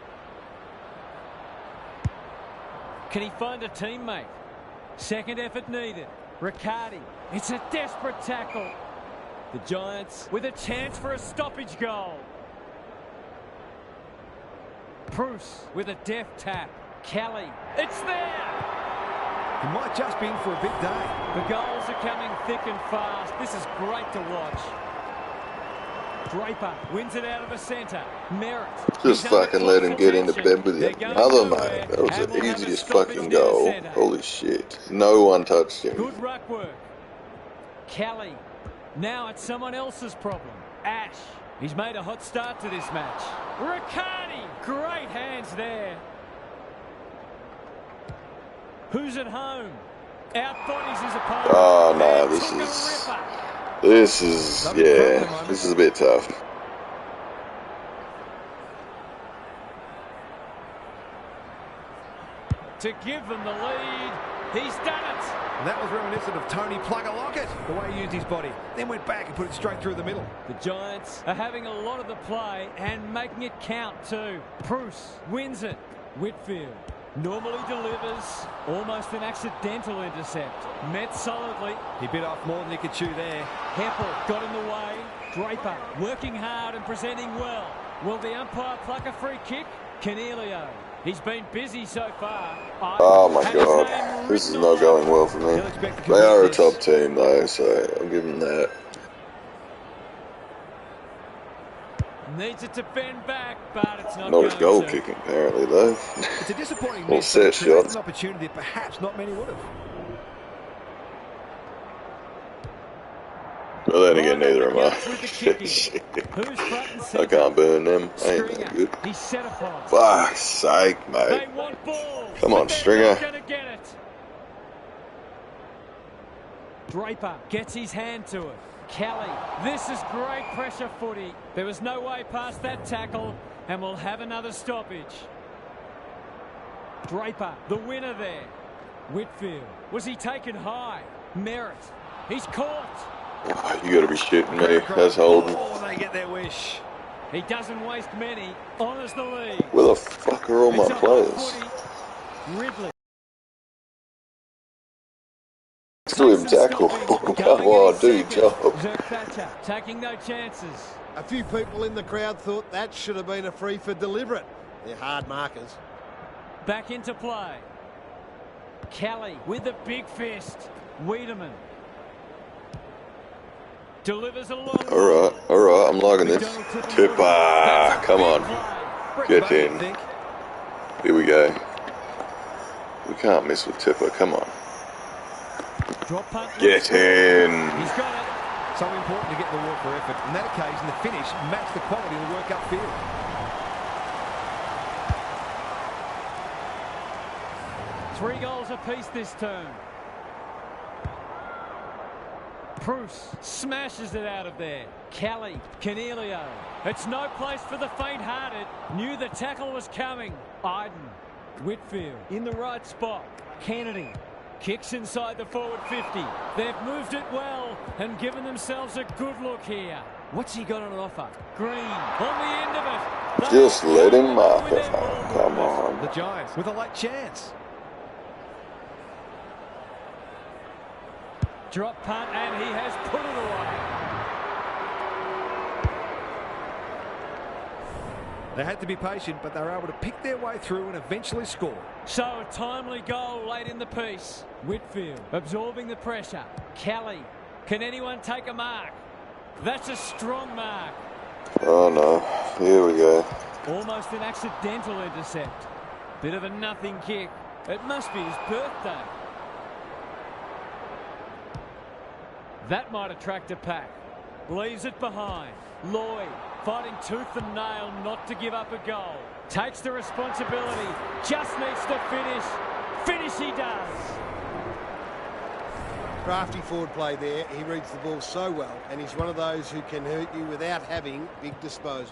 Can he find a teammate? Second effort needed. Riccardi. It's a desperate tackle. The Giants with a chance for a stoppage goal. Bruce with a deft tap. Kelly. It's there. He might just be in for a big day. The goals are coming thick and fast. This is great to watch. Draper wins it out of the centre. Merritt. Just fucking let him get into bed with your mother, mate. That was the easiest fucking goal. Holy shit. No one touched him. Good ruck work. Kelly. Now it's someone else's problem. Ash. He's made a hot start to this match. Riccardi. Great hands there. Who's at home? Outbodies his opponent. Oh, no, this is a bit tough. to give them the lead. He's done it. And that was reminiscent of Tony Plugger-Lockett, the way he used his body. Then went back and put it straight through the middle. The Giants are having a lot of the play and making it count too. Bruce wins it. Whitfield normally delivers. Almost an accidental intercept. Met solidly. He bit off more than he could chew there. Heppel got in the way. Draper working hard and presenting well. Will the umpire pluck a free kick? Cornelio. He's been busy so far. Oh my God, this is not going well for me. They are a top team though, so I'll give them that. Needs it to bend back, but it's not Not his goal to. kicking apparently though. It's a disappointing Well, miss, set but creates shots. an opportunity that perhaps not many would have. Well, then again, neither am I. Who's front and I centre? can't burn them. Ain't that Stringer. good. He's set upon. Fuck's sake, mate. They want balls. Come on, but they're Stringer. not gonna get it. Draper gets his hand to it. Kelly, this is great pressure footy. There was no way past that tackle, and we'll have another stoppage. Draper, the winner there. Whitfield, was he taken high? Merritt, he's caught. Oh, you gotta be shitting me. That's holding. Oh, they get their wish. He doesn't waste many. Honours the lead. Where the fuck are all my It's a hot players? footy. Ridley. Still even tackle. Come on, do your job. Zerkatcher taking no chances. A few people in the crowd thought that should have been a free for deliberate. They're hard markers. Back into play. Kelly with the big fist. Wiedemann. Delivers a long Alright, I'm liking this. Tipper, come on. Get in. Here we go. We can't miss with Tipper, come on. Drop punt. Get in. He's got it. So important to get the reward for effort. On that occasion, the finish matched the quality of the work upfield. Three goals apiece this term. Bruce smashes it out of there. Kelly, Cornelio. It's no place for the faint-hearted. Knew the tackle was coming. Iden, Whitfield in the right spot. Kennedy kicks inside the forward 50. They've moved it well and given themselves a good look here. What's he got on offer? Green on the end of it. Just let him mark it. Come on. The Giants with a late chance. Drop punt, and he has put it away. They had to be patient, but they were able to pick their way through and eventually score. So a timely goal late in the piece. Whitfield absorbing the pressure. Kelly, can anyone take a mark? That's a strong mark. Oh no, here we go. Almost an accidental intercept. Bit of a nothing kick. It must be his birthday. That might attract a pack. Leaves it behind. Lloyd fighting tooth and nail not to give up a goal. Takes the responsibility. Just needs to finish. Finish he does. Crafty forward play there. He reads the ball so well, and he's one of those who can hurt you without having big disposals.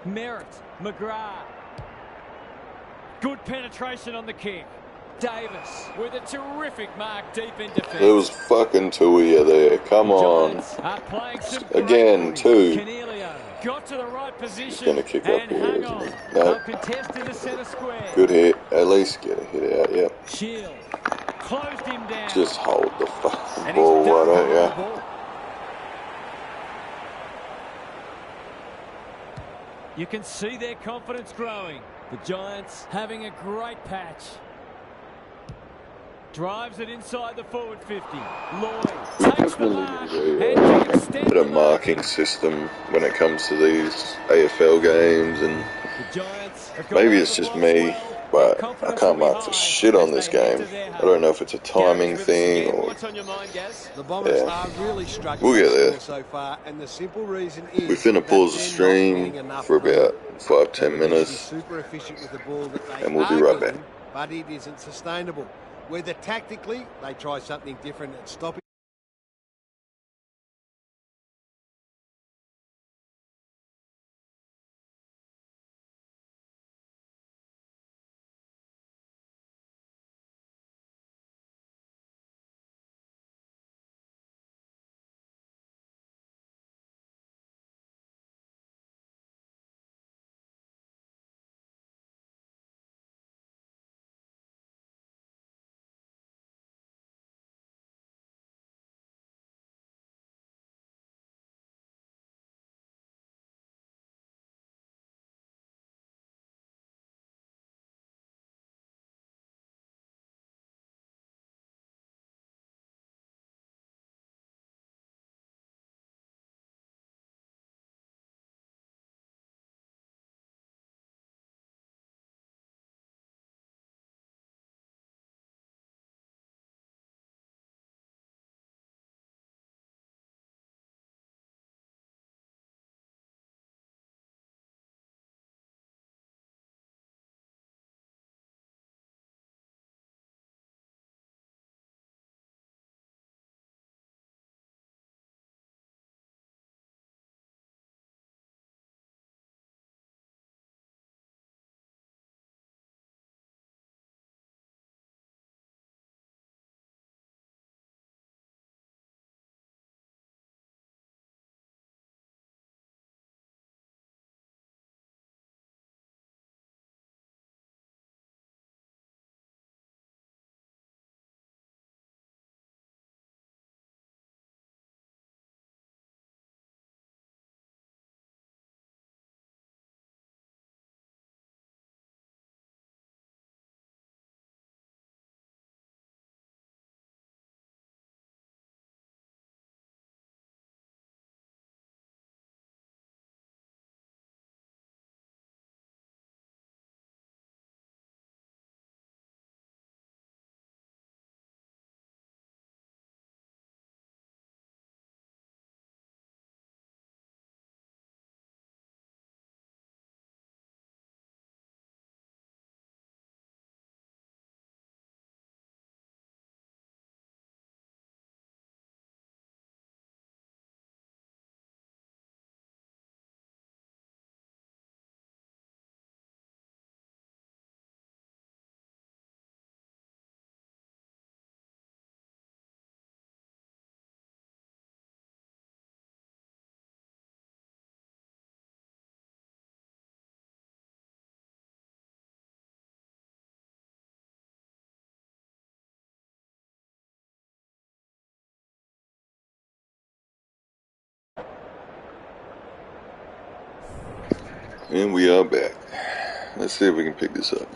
Merritt, McGrath. Good penetration on the kick. Davis with a terrific mark deep in defence. There was fucking two of you there. Come on. Again, two. Cornelio got to the right position. He's gonna kick up and here, hung isn't on. he? They'll No. contest in the centre square. Good hit. At least get a hit out, yep. Shield closed him down. Just hold the fucking And ball, he's why done don't with the you? ball. You can see their confidence growing. The Giants having a great patch. Drives it inside the forward 50. Lloyd We takes the definitely mark need and a can extend bit of the marking system when it comes to these AFL games, and The Giants have got maybe out it's the just blocks me, well. but Their I confidence can't will be mark for high shit on as this they head game. to their I don't know if it's a timing Gary's with us thing again. or... What's on your mind, Gaz? The Bombers Yeah. are really struggling We'll get to there. score so far, and the simple reason is We're finna that pause the they're not stream getting enough for about run. 5-10 They're minutes, super efficient with the ball that they and we'll be are right back. getting, but it isn't sustainable. Whether tactically they try something different at stopping And we are back. Let's see if we can pick this up.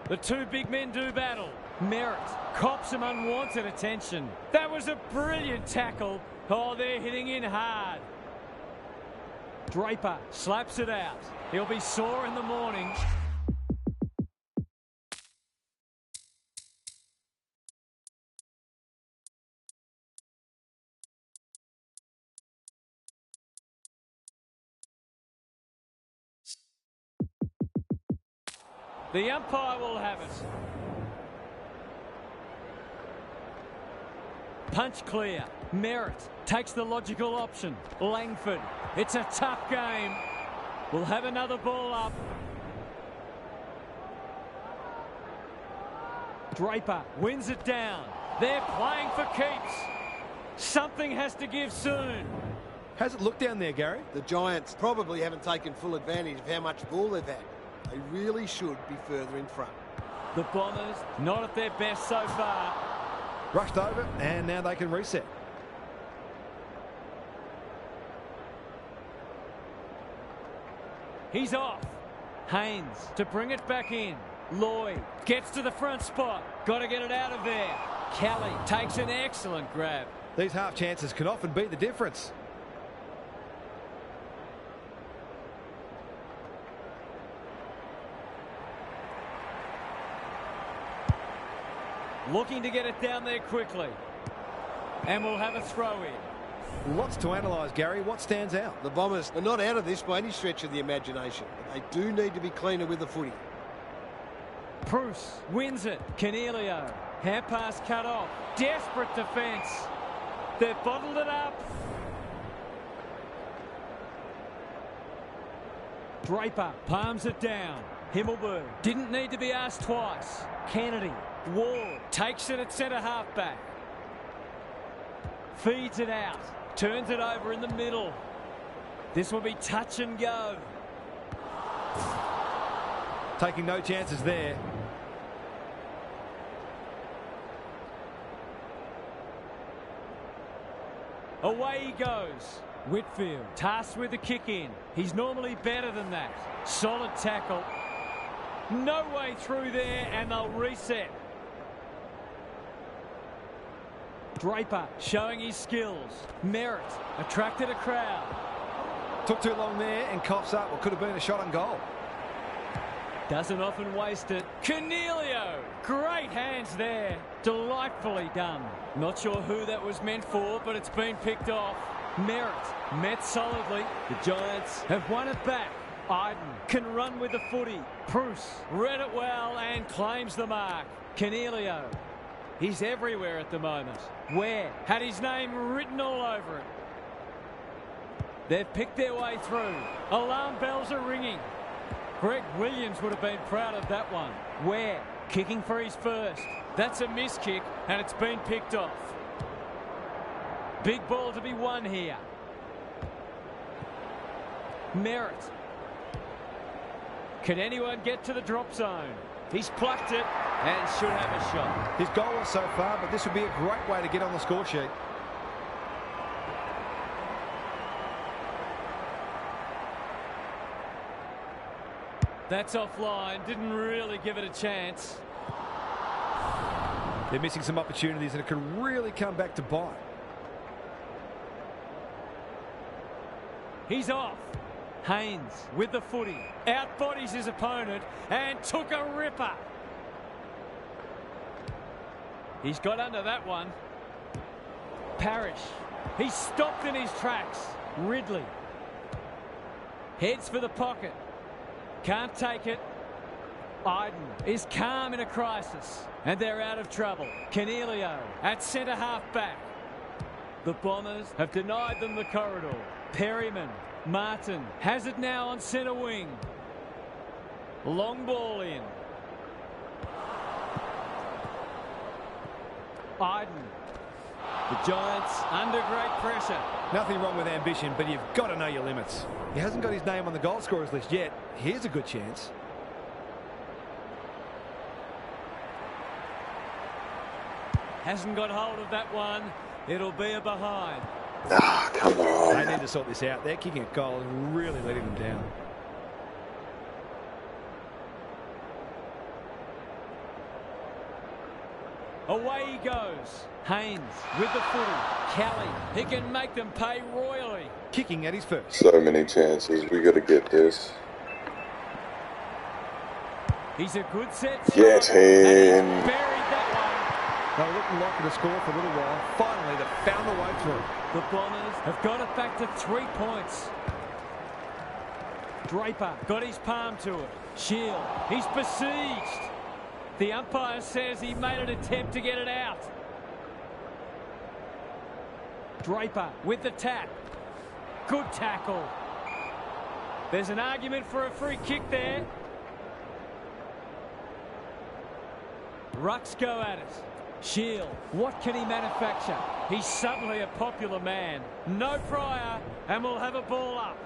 The two big men do battle. Merritt cops some unwanted attention. That was a brilliant tackle. Oh, they're hitting in hard. Draper slaps it out. He'll be sore in the morning. The umpire will have it. Punch clear. Merritt takes the logical option. Langford. It's a tough game. We'll have another ball up. Draper wins it down. They're playing for keeps. Something has to give soon. How's it look down there, Gary? The Giants probably haven't taken full advantage of how much ball they've had. They really should be further in front. The Bombers not at their best so far. Rushed over, and now they can reset. He's off. Haynes to bring it back in. Lloyd gets to the front spot. Got to get it out of there. Kelly takes an excellent grab. These half chances can often be the difference. Looking to get it down there quickly. And we'll have a throw in. Lots to analyse, Gary. What stands out? The Bombers are not out of this by any stretch of the imagination. But they do need to be cleaner with the footy. Bruce wins it. Cornelio. Hand pass cut off. Desperate defence. They've bottled it up. Draper palms it down. Himmelberg didn't need to be asked twice. Kennedy. Wall takes it at centre half-back. Feeds it out. Turns it over in the middle. This will be touch and go. Taking no chances there. Away he goes. Whitfield tasked with the kick in. He's normally better than that. Solid tackle. No way through there, and they'll reset. Draper showing his skills. Merritt attracted a crowd. Took too long there and coughs up what could have been a shot on goal. Doesn't often waste it. Cornelio. Great hands there. Delightfully done. Not sure who that was meant for, but it's been picked off. Merritt met solidly. The Giants have won it back. Iden can run with the footy. Bruce read it well and claims the mark. Cornelio. He's everywhere at the moment. Ware had his name written all over it. They've picked their way through. Alarm bells are ringing. Greg Williams would have been proud of that one. Ware kicking for his first. That's a miss kick, and it's been picked off. Big ball to be won here. Merritt. Can anyone get to the drop zone? He's plucked it and should have a shot. His goal was so far, but this would be a great way to get on the score sheet. That's offline. Didn't really give it a chance. They're missing some opportunities, and it could really come back to bite. He's off. Haynes with the footy. Outbodies his opponent and took a ripper. He's got under that one. Parrish. He's stopped in his tracks. Ridley. Heads for the pocket. Can't take it. Iden is calm in a crisis. And they're out of trouble. Cornelio at centre half back. The Bombers have denied them the corridor. Perryman. Martin has it now on centre wing. Long ball in. Iden. The Giants under great pressure. Nothing wrong with ambition, but you've got to know your limits. He hasn't got his name on the goal scorers list yet. Here's a good chance. Hasn't got hold of that one. It'll be a behind. Ah, come on. They need to sort this out. They're kicking a goal and really letting them down. Away he goes. Haynes with the footy. Kelly, he can make them pay royally. Kicking at his first. So many chances. We got to get this. He's a good set. Get shot, in. and he's buried that They were looking likely to score for a little while. Finally, they found a way through. one. The Bombers have got it back to 3 points. Draper got his palm to it. Shield, he's besieged. The umpire says he made an attempt to get it out. Draper with the tap. Good tackle. There's an argument for a free kick there. Rucks go at it. Shield, what can he manufacture? He's suddenly a popular man. No prior, and we'll have a ball up.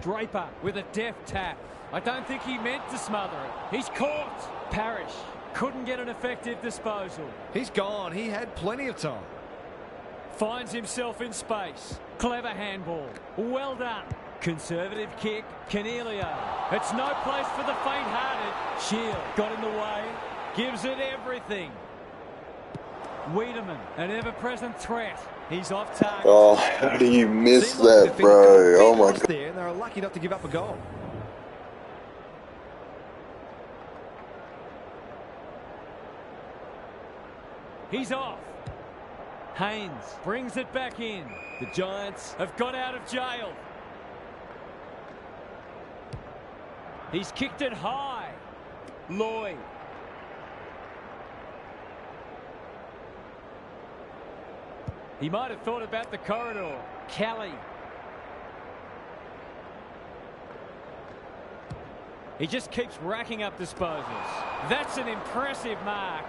Draper with a deft tap. I don't think he meant to smother it. He's caught. Parrish couldn't get an effective disposal. He's gone. He had plenty of time. Finds himself in space. Clever handball. Well done. Conservative kick. Canelio. It's no place for the faint-hearted. Shield got in the way. Gives it everything. Wiedemann, an ever-present threat. He's off target. Oh, how do you miss Seemed like that, the bro? defender Oh, my lost God. there, and they were lucky not to give up a goal. He's off. Haynes brings it back in. The Giants have got out of jail. He's kicked it high. Lloyd. He might have thought about the corridor. Kelly. He just keeps racking up disposals. That's an impressive mark.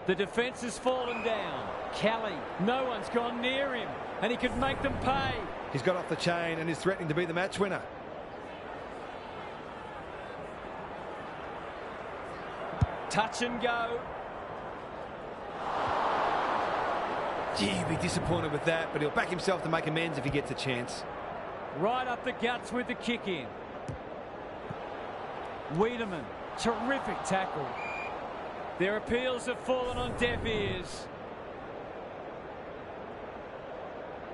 The defence has fallen down. Kelly, no one's gone near him, and he could make them pay. He's got off the chain and is threatening to be the match winner. Touch and go. Gee, he'll be disappointed with that, but he'll back himself to make amends if he gets a chance. Right up the guts with the kick in. Wiedemann, terrific tackle. Their appeals have fallen on deaf ears.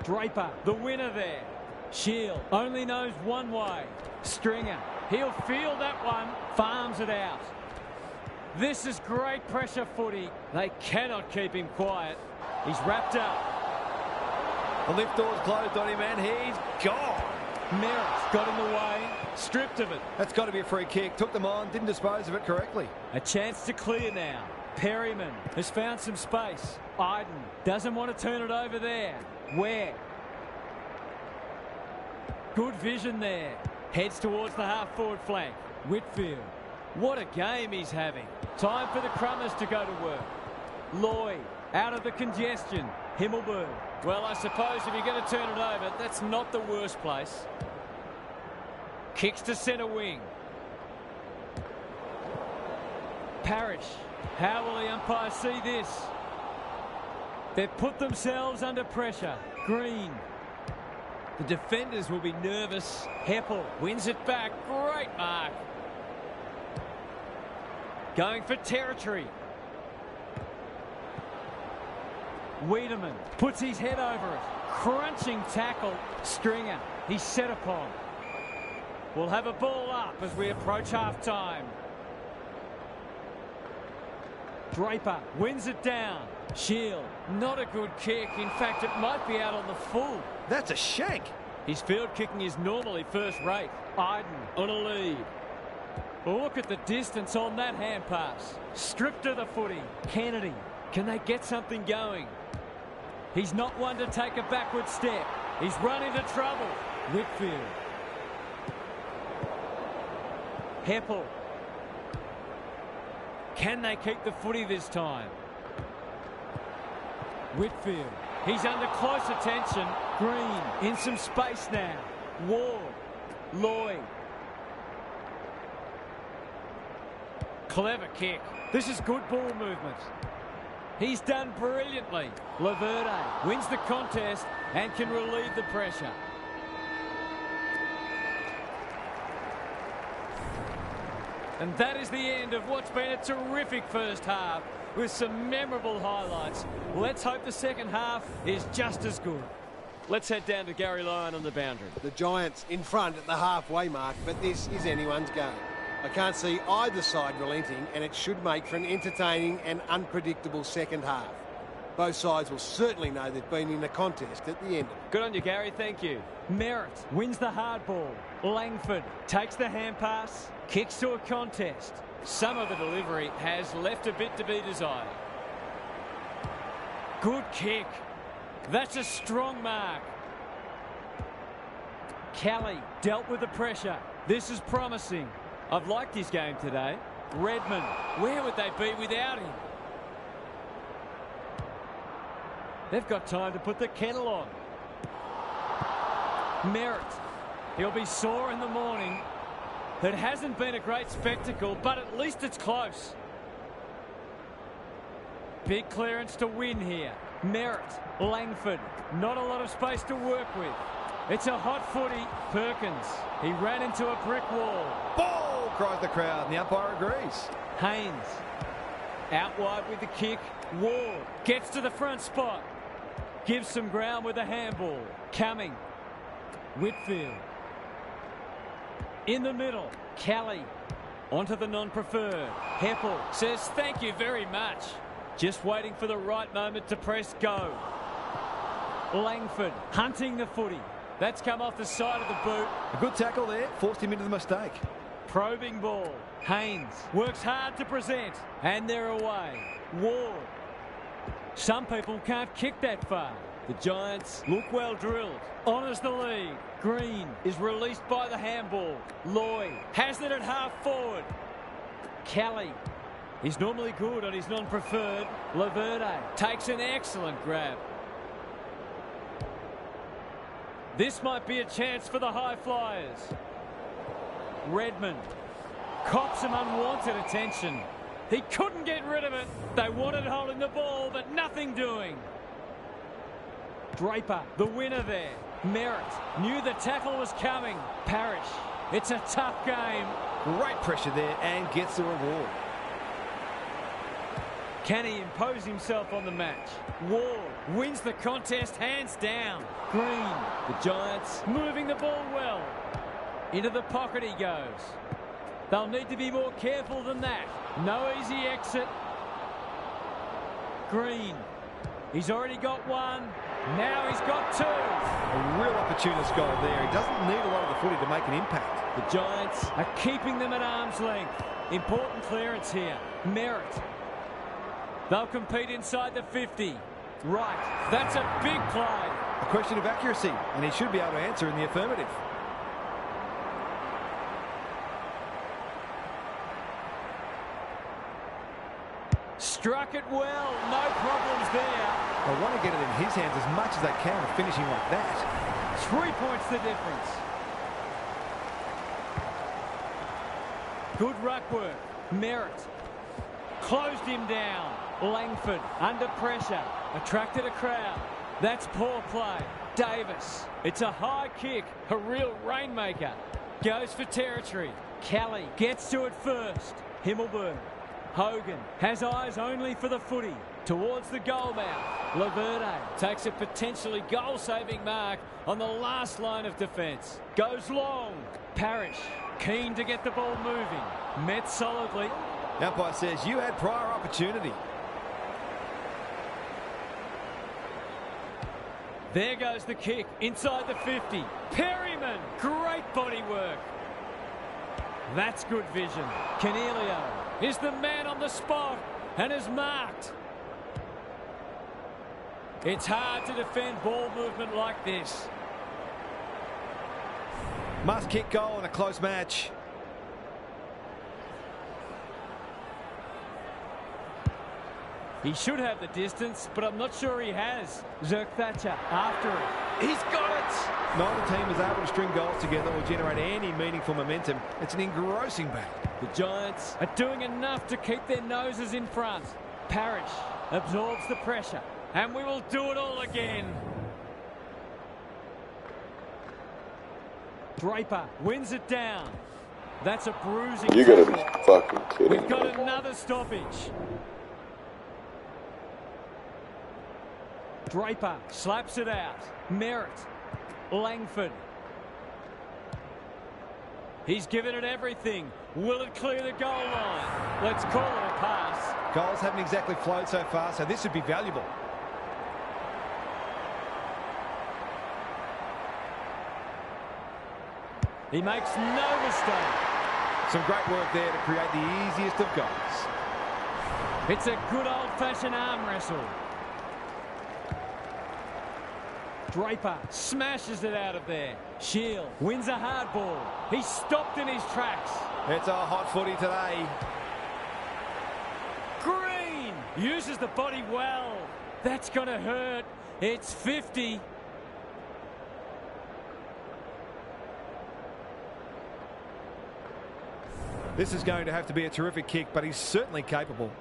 Draper, the winner there. Shield only knows one way. Stringer, he'll feel that one. Farms it out. This is great pressure footy. They cannot keep him quiet. He's wrapped up. The lift door's closed on him and he's gone. Merritt got in the way. Stripped of it. That's got to be a free kick. Took them on, didn't dispose of it correctly. A chance to clear now. Perryman has found some space. Iden doesn't want to turn it over there. Where? Good vision there. Heads towards the half-forward flank. Whitfield. What a game he's having. Time for the Crummers to go to work. Lloyd out of the congestion. Himmelberg. Well, I suppose if you're going to turn it over, that's not the worst place. Kicks to centre wing. Parrish. How will the umpire see this? They've put themselves under pressure. Green. The defenders will be nervous. Heppel wins it back. Great mark. Going for territory. Wiedemann puts his head over it. Crunching tackle. Stringer. He's set upon. We'll have a ball up as we approach half-time. Draper wins it down. Shield. Not a good kick. In fact, it might be out on the full. That's a shank. His field kicking is normally first rate. Iden on a lead. Look at the distance on that hand pass. Stripped of the footy. Kennedy. Can they get something going? He's not one to take a backward step. He's run into trouble. Whitfield. Heppel. Can they keep the footy this time? Whitfield. He's under close attention. Green in some space now. Ward. Lloyd. Clever kick. This is good ball movement. He's done brilliantly. Laverde wins the contest and can relieve the pressure. And that is the end of what's been a terrific first half with some memorable highlights. Let's hope the second half is just as good. Let's head down to Gary Lyon on the boundary. The Giants in front at the halfway mark, but this is anyone's game. I can't see either side relenting, and it should make for an entertaining and unpredictable second half. Both sides will certainly know they've been in a contest at the end of it. Good on you, Gary. Thank you. Merritt wins the hard ball. Langford takes the hand pass, kicks to a contest. Some of the delivery has left a bit to be desired. Good kick. That's a strong mark. Kelly dealt with the pressure. This is promising. I've liked his game today. Redmond, where would they be without him? They've got time to put the kettle on. Merritt, he'll be sore in the morning. It hasn't been a great spectacle, but at least it's close. Big clearance to win here. Merritt, Langford, not a lot of space to work with. It's a hot footy. Perkins, he ran into a brick wall. Ball, cries the crowd, and the umpire agrees. Haynes, out wide with the kick. Ward gets to the front spot. Gives some ground with a handball. Cumming. Whitfield. In the middle. Kelly. Onto the non-preferred. Heppel says thank you very much. Just waiting for the right moment to press go. Langford hunting the footy. That's come off the side of the boot. A good tackle there, forced him into the mistake. Probing ball. Haynes works hard to present. And they're away. Ward. Some people can't kick that far. The Giants look well drilled. Honours the lead. Green is released by the handball. Lloyd has it at half forward. Kelly is normally good on his non-preferred. Laverde takes an excellent grab. This might be a chance for the high flyers. Redmond cops some unwanted attention. He couldn't get rid of it. They wanted holding the ball, but nothing doing. Draper, the winner there. Merritt knew the tackle was coming. Parrish, it's a tough game. Great pressure there and gets the reward. Can he impose himself on the match? Ward wins the contest hands down. Green, the Giants moving the ball well. Into the pocket he goes. They'll need to be more careful than that. No easy exit. Green. He's already got one. Now he's got two. A real opportunist goal there. He doesn't need a lot of the footy to make an impact. The Giants are keeping them at arm's length. Important clearance here. Merritt. They'll compete inside the 50. Right. That's a big play. A question of accuracy, and he should be able to answer in the affirmative. Struck it well, no problems there. I want to get it in his hands as much as they can with finishing like that. 3 points the difference. Good ruck work. Merritt closed him down. Langford under pressure. Attracted a crowd. That's poor play. Davis. It's a high kick. A real rainmaker. Goes for territory. Kelly gets to it first. Himmelberg. Hogan has eyes only for the footy. Towards the goal mouth. Laverde takes a potentially goal-saving mark on the last line of defence. Goes long. Parrish keen to get the ball moving. Met solidly. The umpire says you had prior opportunity. There goes the kick inside the 50. Perryman, great body work. That's good vision. Canelio is the man on the spot and is marked. It's hard to defend ball movement like this. Must kick goal in a close match. He should have the distance, but I'm not sure he has. Thatcher after it. He's got it! Neither team is able to string goals together or generate any meaningful momentum. It's an engrossing battle. The Giants are doing enough to keep their noses in front. Parrish absorbs the pressure, and we will do it all again. Draper wins it down. That's a bruising. You gotta be fucking kidding me. We've got another stoppage. Draper slaps it out. Merritt. Langford. He's given it everything. Will it clear the goal line? Let's call it a pass. Goals haven't exactly flowed so far, so this would be valuable. He makes no mistake. Some great work there to create the easiest of goals. It's a good old-fashioned arm wrestle. Draper smashes it out of there. Shield wins a hard ball. He's stopped in his tracks. It's a hot footy today. Green uses the body well. That's going to hurt. It's 50. This is going to have to be a terrific kick, but he's certainly capable.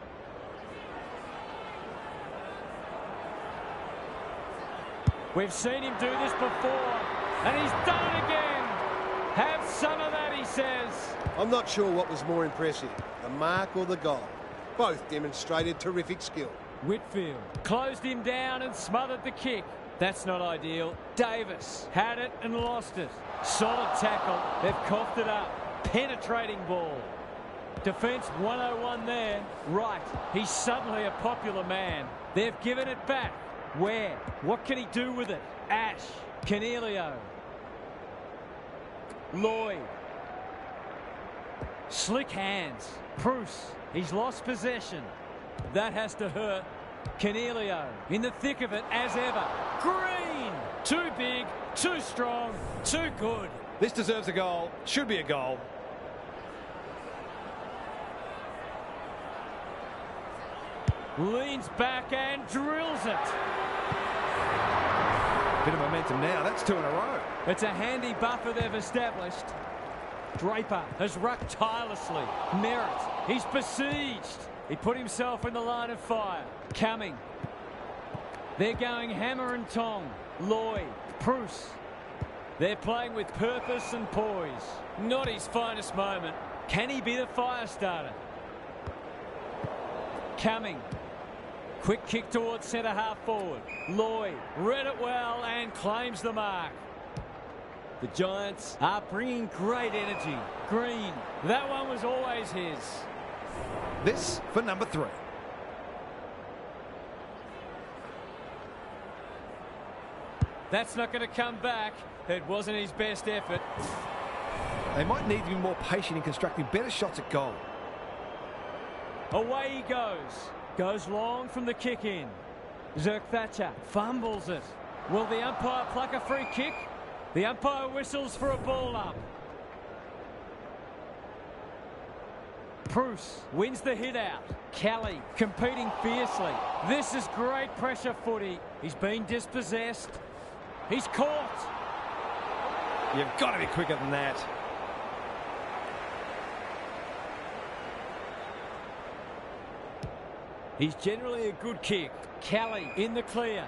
We've seen him do this before, and he's done it again. Have some of that, he says. I'm not sure what was more impressive, the mark or the goal. Both demonstrated terrific skill. Whitfield closed him down and smothered the kick. That's not ideal. Davis had it and lost it. Solid tackle. They've coughed it up. Penetrating ball. Defence 101 there. Right. He's suddenly a popular man. They've given it back. Where? What can he do with it? Ash. Canelio. Lloyd. Slick hands. Bruce. He's lost possession. That has to hurt. Canelio in the thick of it as ever. Green. Too big, too strong, too good. This deserves a goal. Should be a goal. Leans back and drills it. Bit of momentum now. That's 2 in a row. It's a handy buffer they've established. Draper has rucked tirelessly. Merritt, he's besieged. He put himself in the line of fire. Cumming. They're going hammer and tong. Lloyd, Bruce. They're playing with purpose and poise. Not his finest moment. Can he be the fire starter? Cumming. Quick kick towards centre half forward. Lloyd read it well and claims the mark. The Giants are bringing great energy. Green, that one was always his. This for number 3. That's not going to come back. It wasn't his best effort. They might need to be more patient in constructing better shots at goal. Away he goes. Goes long from the kick in. Thatcher fumbles it. Will the umpire pluck a free kick? The umpire whistles for a ball up. Bruce wins the hit out. Kelly competing fiercely. This is great pressure footy. He's been dispossessed. He's caught. You've got to be quicker than that. He's generally a good kick. Kelly in the clear.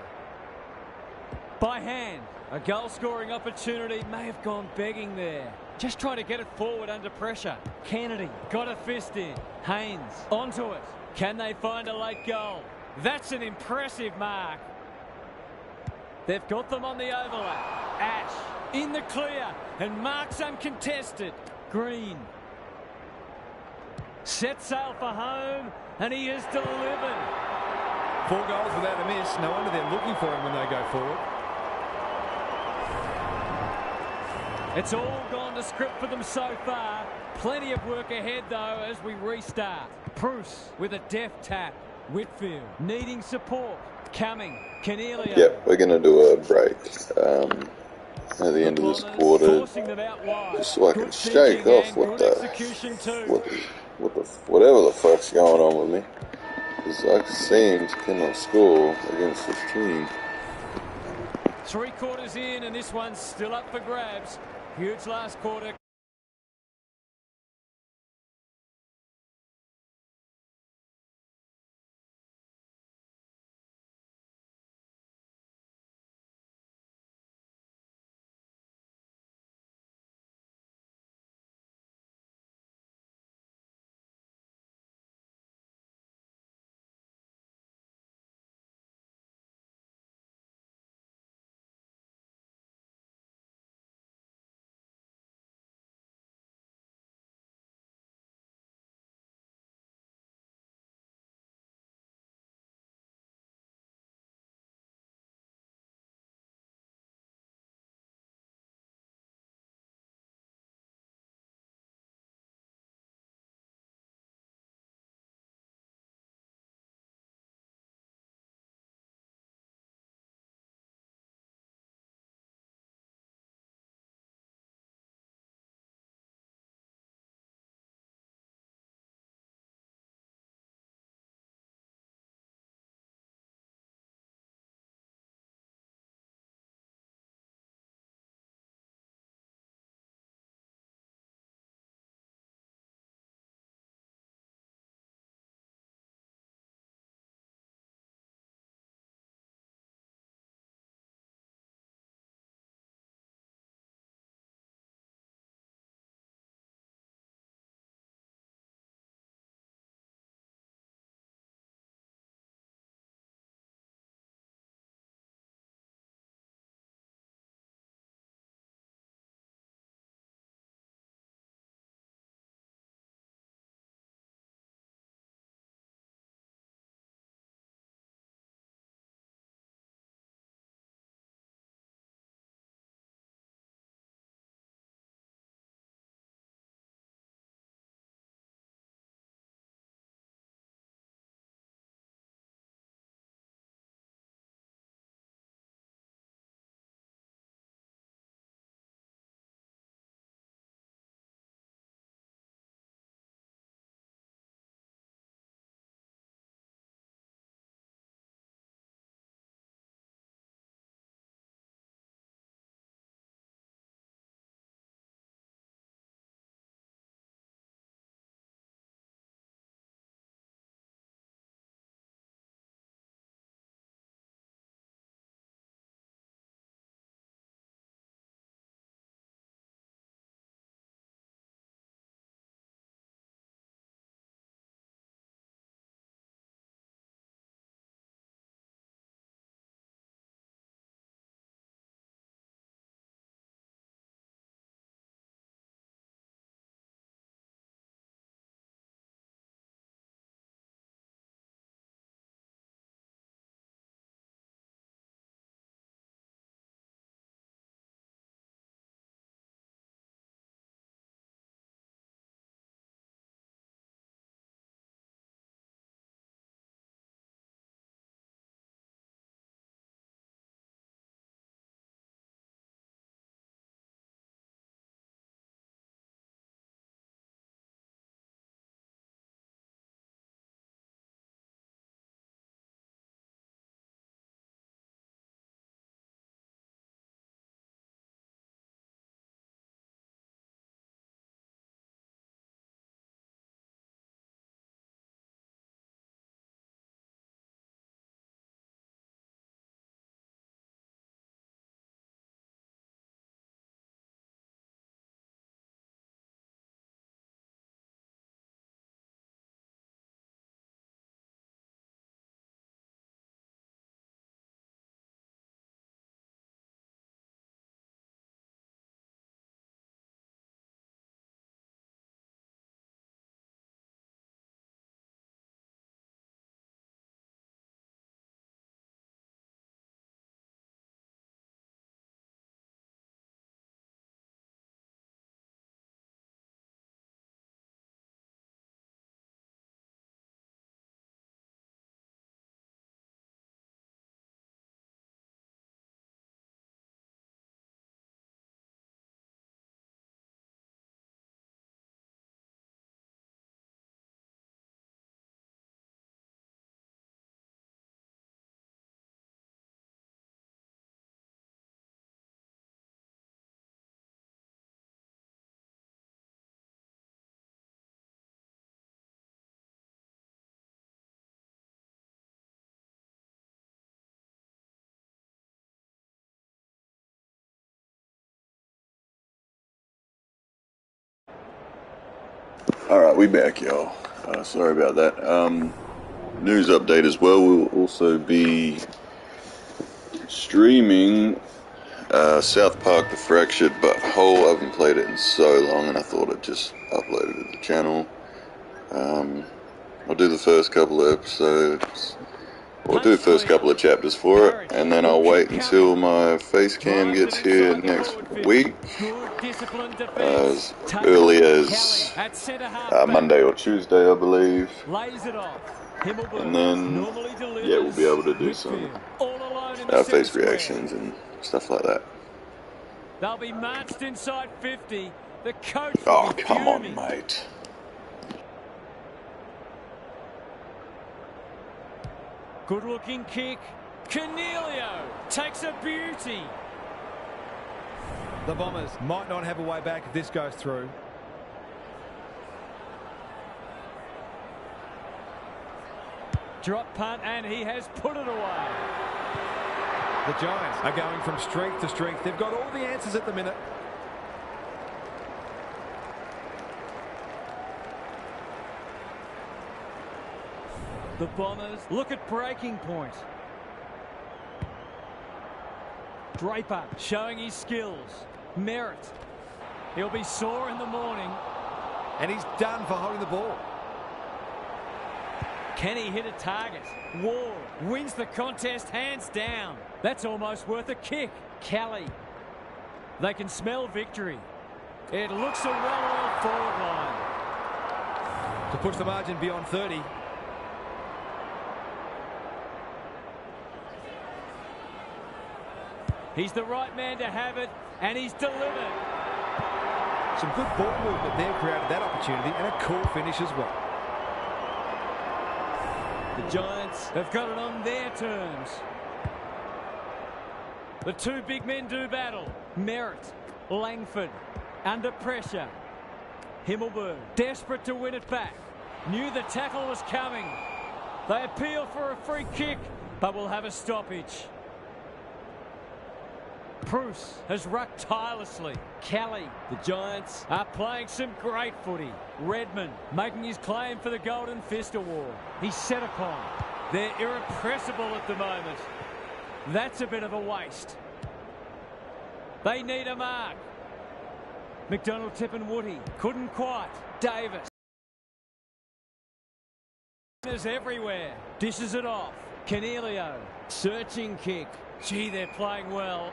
By hand. A goal-scoring opportunity may have gone begging there. Just trying to get it forward under pressure. Kennedy got a fist in. Haynes onto it. Can they find a late goal? That's an impressive mark. They've got them on the overlap. Ash in the clear and marks uncontested. Green sets sail for home and he has delivered. 4 goals without a miss. No wonder they're looking for him when they go forward. It's all gone to script for them so far. Plenty of work ahead, though, as we restart. Bruce with a deft tap. Whitfield needing support. Cumming. Canelio. Yep, we're going to do a break at the end of this quarter, just so I can shake off whatever the fuck's going on with me. Because I've seen cannot score against this team. 3 quarters in, and this one's still up for grabs. Huge last quarter. Alright, we back, y'all. Sorry about that. News update as well. We'll also be streaming South Park: The Fractured But Whole. I haven't played it in so long, and I thought I'd just upload it to the channel. I'll do the first couple of episodes. I'll do the first couple of chapters for it, and then I'll wait until my face cam gets here next week, as early as Monday or Tuesday, I believe. And then, yeah, we'll be able to do some face reactions and stuff like that. They'll be marched inside 50. The coach. Oh, come on, mate. Good looking kick. Cornelio takes a beauty. The Bombers might not have a way back if this goes through. Drop punt, and he has put it away. The Giants are going from strength to strength. They've got all the answers at the minute. The Bombers look at breaking point. Draper showing his skills. Merritt. He'll be sore in the morning. And he's done for holding the ball. Can he hit a target? Wall wins the contest hands down. That's almost worth a kick. Kelly. They can smell victory. It looks a well-oiled forward line. To push the margin beyond 30. He's the right man to have it, and he's delivered. Some good ball movement there created that opportunity, and a cool finish as well. The Giants have got it on their terms. The two big men do battle. Merritt, Langford, under pressure. Himmelberg, desperate to win it back. Knew the tackle was coming. They appeal for a free kick, but will have a stoppage. Bruce has rucked tirelessly. Kelly, the Giants are playing some great footy. Redmond making his claim for the Golden Fist Award. He's set upon. They're irrepressible at the moment. That's a bit of a waste. They need a mark. McDonald, Tippin, Woody couldn't quite. Davis is everywhere. Dishes it off. Cornelio, searching kick. Gee, they're playing well.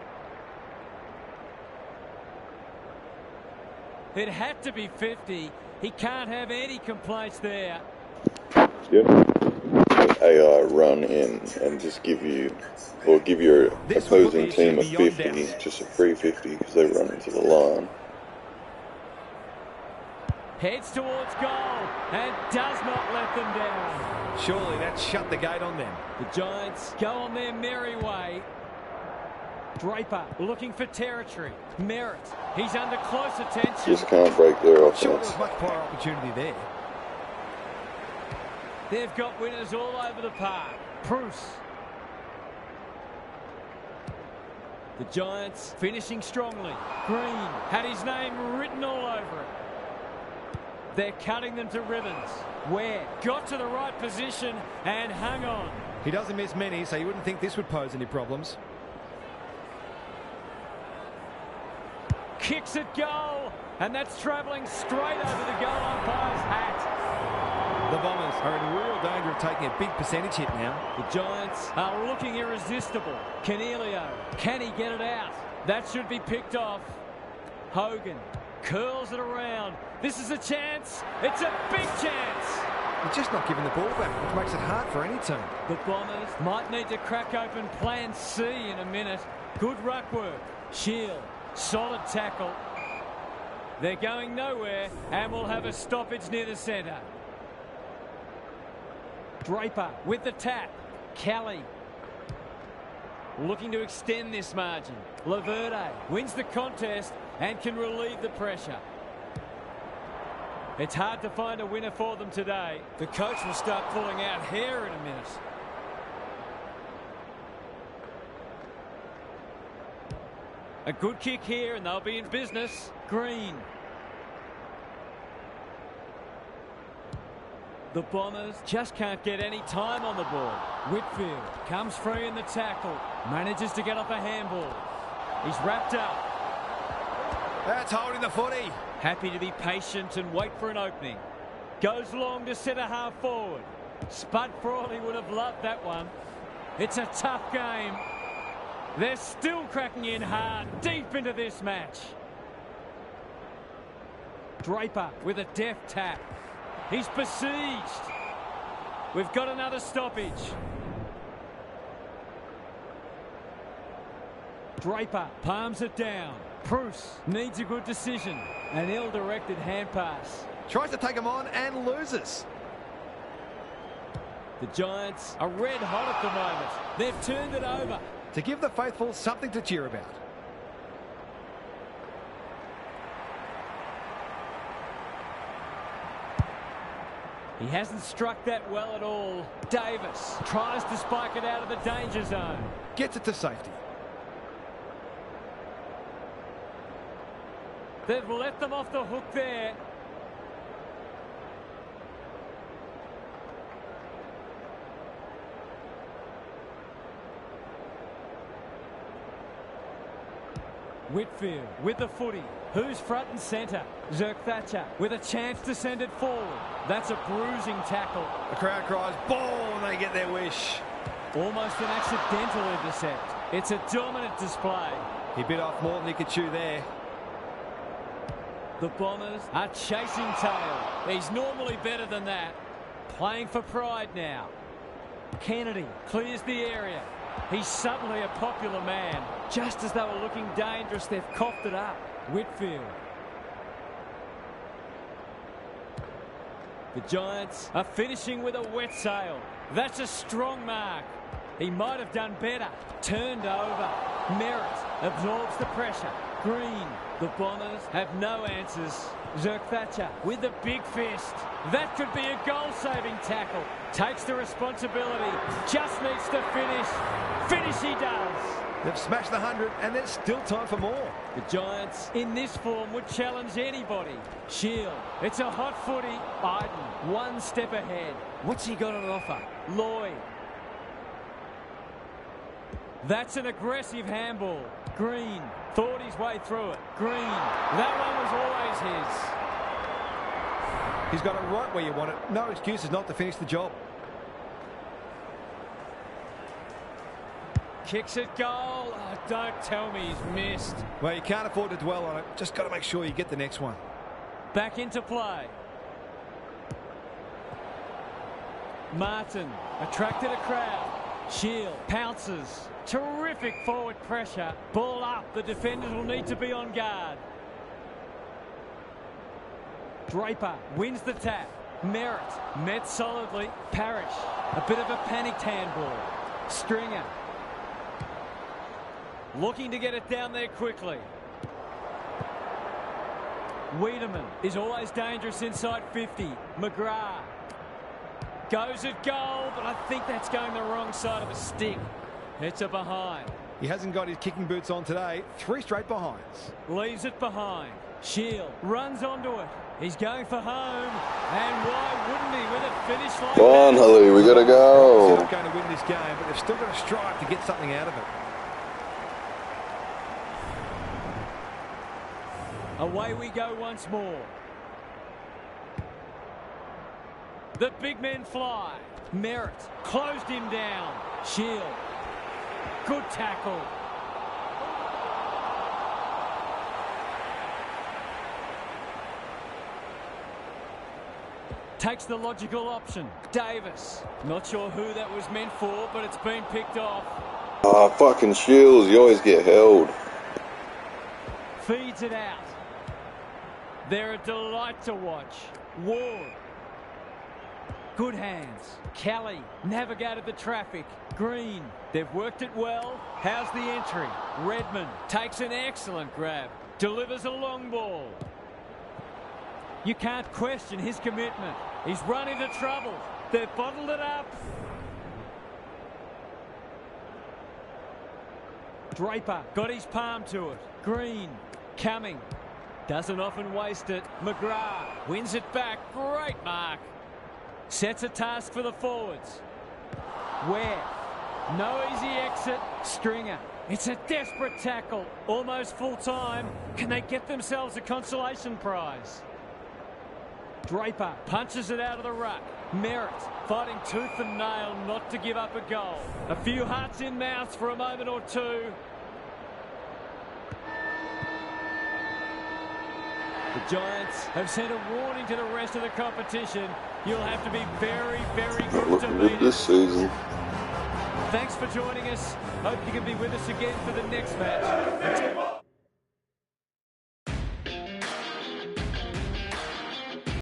It had to be 50. He can't have any complaints there. Yep. AI run in and just give you, or give your opposing team a 50, just a free 50 because they run into the line. Heads towards goal and does not let them down. Surely that shut the gate on them. The Giants go on their merry way. Draper looking for territory. Merritt, he's under close attention. Just can't break their offense. Sure, there's much prior opportunity there. They've got winners all over the park. Bruce. The Giants finishing strongly. Green had his name written all over it. They're cutting them to ribbons. Ware got to the right position and hung on. He doesn't miss many, so you wouldn't think this would pose any problems. Kicks at goal, and that's travelling straight over the goal umpire's hat. The Bombers are in real danger of taking a big percentage hit now. The Giants are looking irresistible. Cornelio, can he get it out? That should be picked off. Hogan curls it around. This is a chance. It's a big chance. They're just not giving the ball back, which makes it hard for any team. The Bombers might need to crack open plan C in a minute. Good ruck work. Shield. Solid tackle. They're going nowhere, and we'll have a stoppage near the centre. Draper with the tap. Kelly looking to extend this margin. Laverde wins the contest and can relieve the pressure. It's hard to find a winner for them today. The coach will start pulling out hair in a minute. A good kick here, and they'll be in business. Green. The Bombers just can't get any time on the ball. Whitfield comes free in the tackle. Manages to get off a handball. He's wrapped up. That's holding the footy. Happy to be patient and wait for an opening. Goes long to centre half forward. Spud Frawley would have loved that one. It's a tough game. They're still cracking in hard deep into this match. Draper with a deft tap. He's besieged. We've got another stoppage. Draper palms it down. Bruce needs a good decision. An ill-directed hand pass. Tries to take him on and loses. The Giants are red hot at the moment. They've turned it over. To give the faithful something to cheer about. He hasn't struck that well at all. Davis tries to spike it out of the danger zone. Gets it to safety. They've let them off the hook there. Whitfield with the footy. Who's front and centre? Zerk Thatcher with a chance to send it forward. That's a bruising tackle. The crowd cries ball and they get their wish. Almost an accidental intercept. It's a dominant display. He bit off more than he could chew there. The Bombers are chasing tail. He's normally better than that. Playing for pride now. Kennedy clears the area. He's suddenly a popular man. Just as they were looking dangerous, they've coughed it up. Whitfield. The Giants are finishing with a wet sail. That's a strong mark. He might have done better. Turned over. Merritt absorbs the pressure. Green. The Bombers have no answers. Zerk Thatcher with the big fist. That could be a goal-saving tackle. Takes the responsibility. Just needs to finish. Finish he does. They've smashed the 100 and there's still time for more. The Giants in this form would challenge anybody. Shield. It's a hot footy. Biden one step ahead. What's he got on offer? Lloyd. That's an aggressive handball. Green thought his way through it. Green. That one was always his. He's got it right where you want it. No excuses not to finish the job. Kicks it goal. Oh, don't tell me he's missed. Well, you can't afford to dwell on it. Just got to make sure you get the next one. Back into play. Martin attracted a crowd. Shield pounces. Terrific forward pressure. Ball up. The defenders will need to be on guard. Draper wins the tap. Merritt met solidly. Parrish. A bit of a panicked handball. Stringer. Looking to get it down there quickly. Wiedemann is always dangerous inside 50. McGrath goes at goal, but I think that's going the wrong side of a stick. It's a behind. He hasn't got his kicking boots on today. 3 straight behinds. Leaves it behind. Shield runs onto it. He's going for home. And why wouldn't he with a finish like Go on, Hully, we got to go. They're not going to win this game, but they've still got to strive to get something out of it. Away we go once more. The big men fly. Merritt closed him down. Shield. Good tackle. Takes the logical option. Davis. Not sure who that was meant for, but it's been picked off. Ah, fucking Shields, you always get held. Feeds it out. They're a delight to watch. Ward. Good hands. Kelly navigated the traffic. Green. They've worked it well. How's the entry? Redmond takes an excellent grab. Delivers a long ball. You can't question his commitment. He's run into trouble. They've bottled it up. Draper got his palm to it. Green coming. Doesn't often waste it. McGrath wins it back. Great mark. Sets a task for the forwards. Ware. No easy exit. Stringer. It's a desperate tackle. Almost full time. Can they get themselves a consolation prize? Draper punches it out of the ruck. Merritt fighting tooth and nail not to give up a goal. A few hearts in mouths for a moment or two. The Giants have sent a warning to the rest of the competition. You'll have to be very, very good to beat this season. Thanks for joining us. Hope you can be with us again for the next match.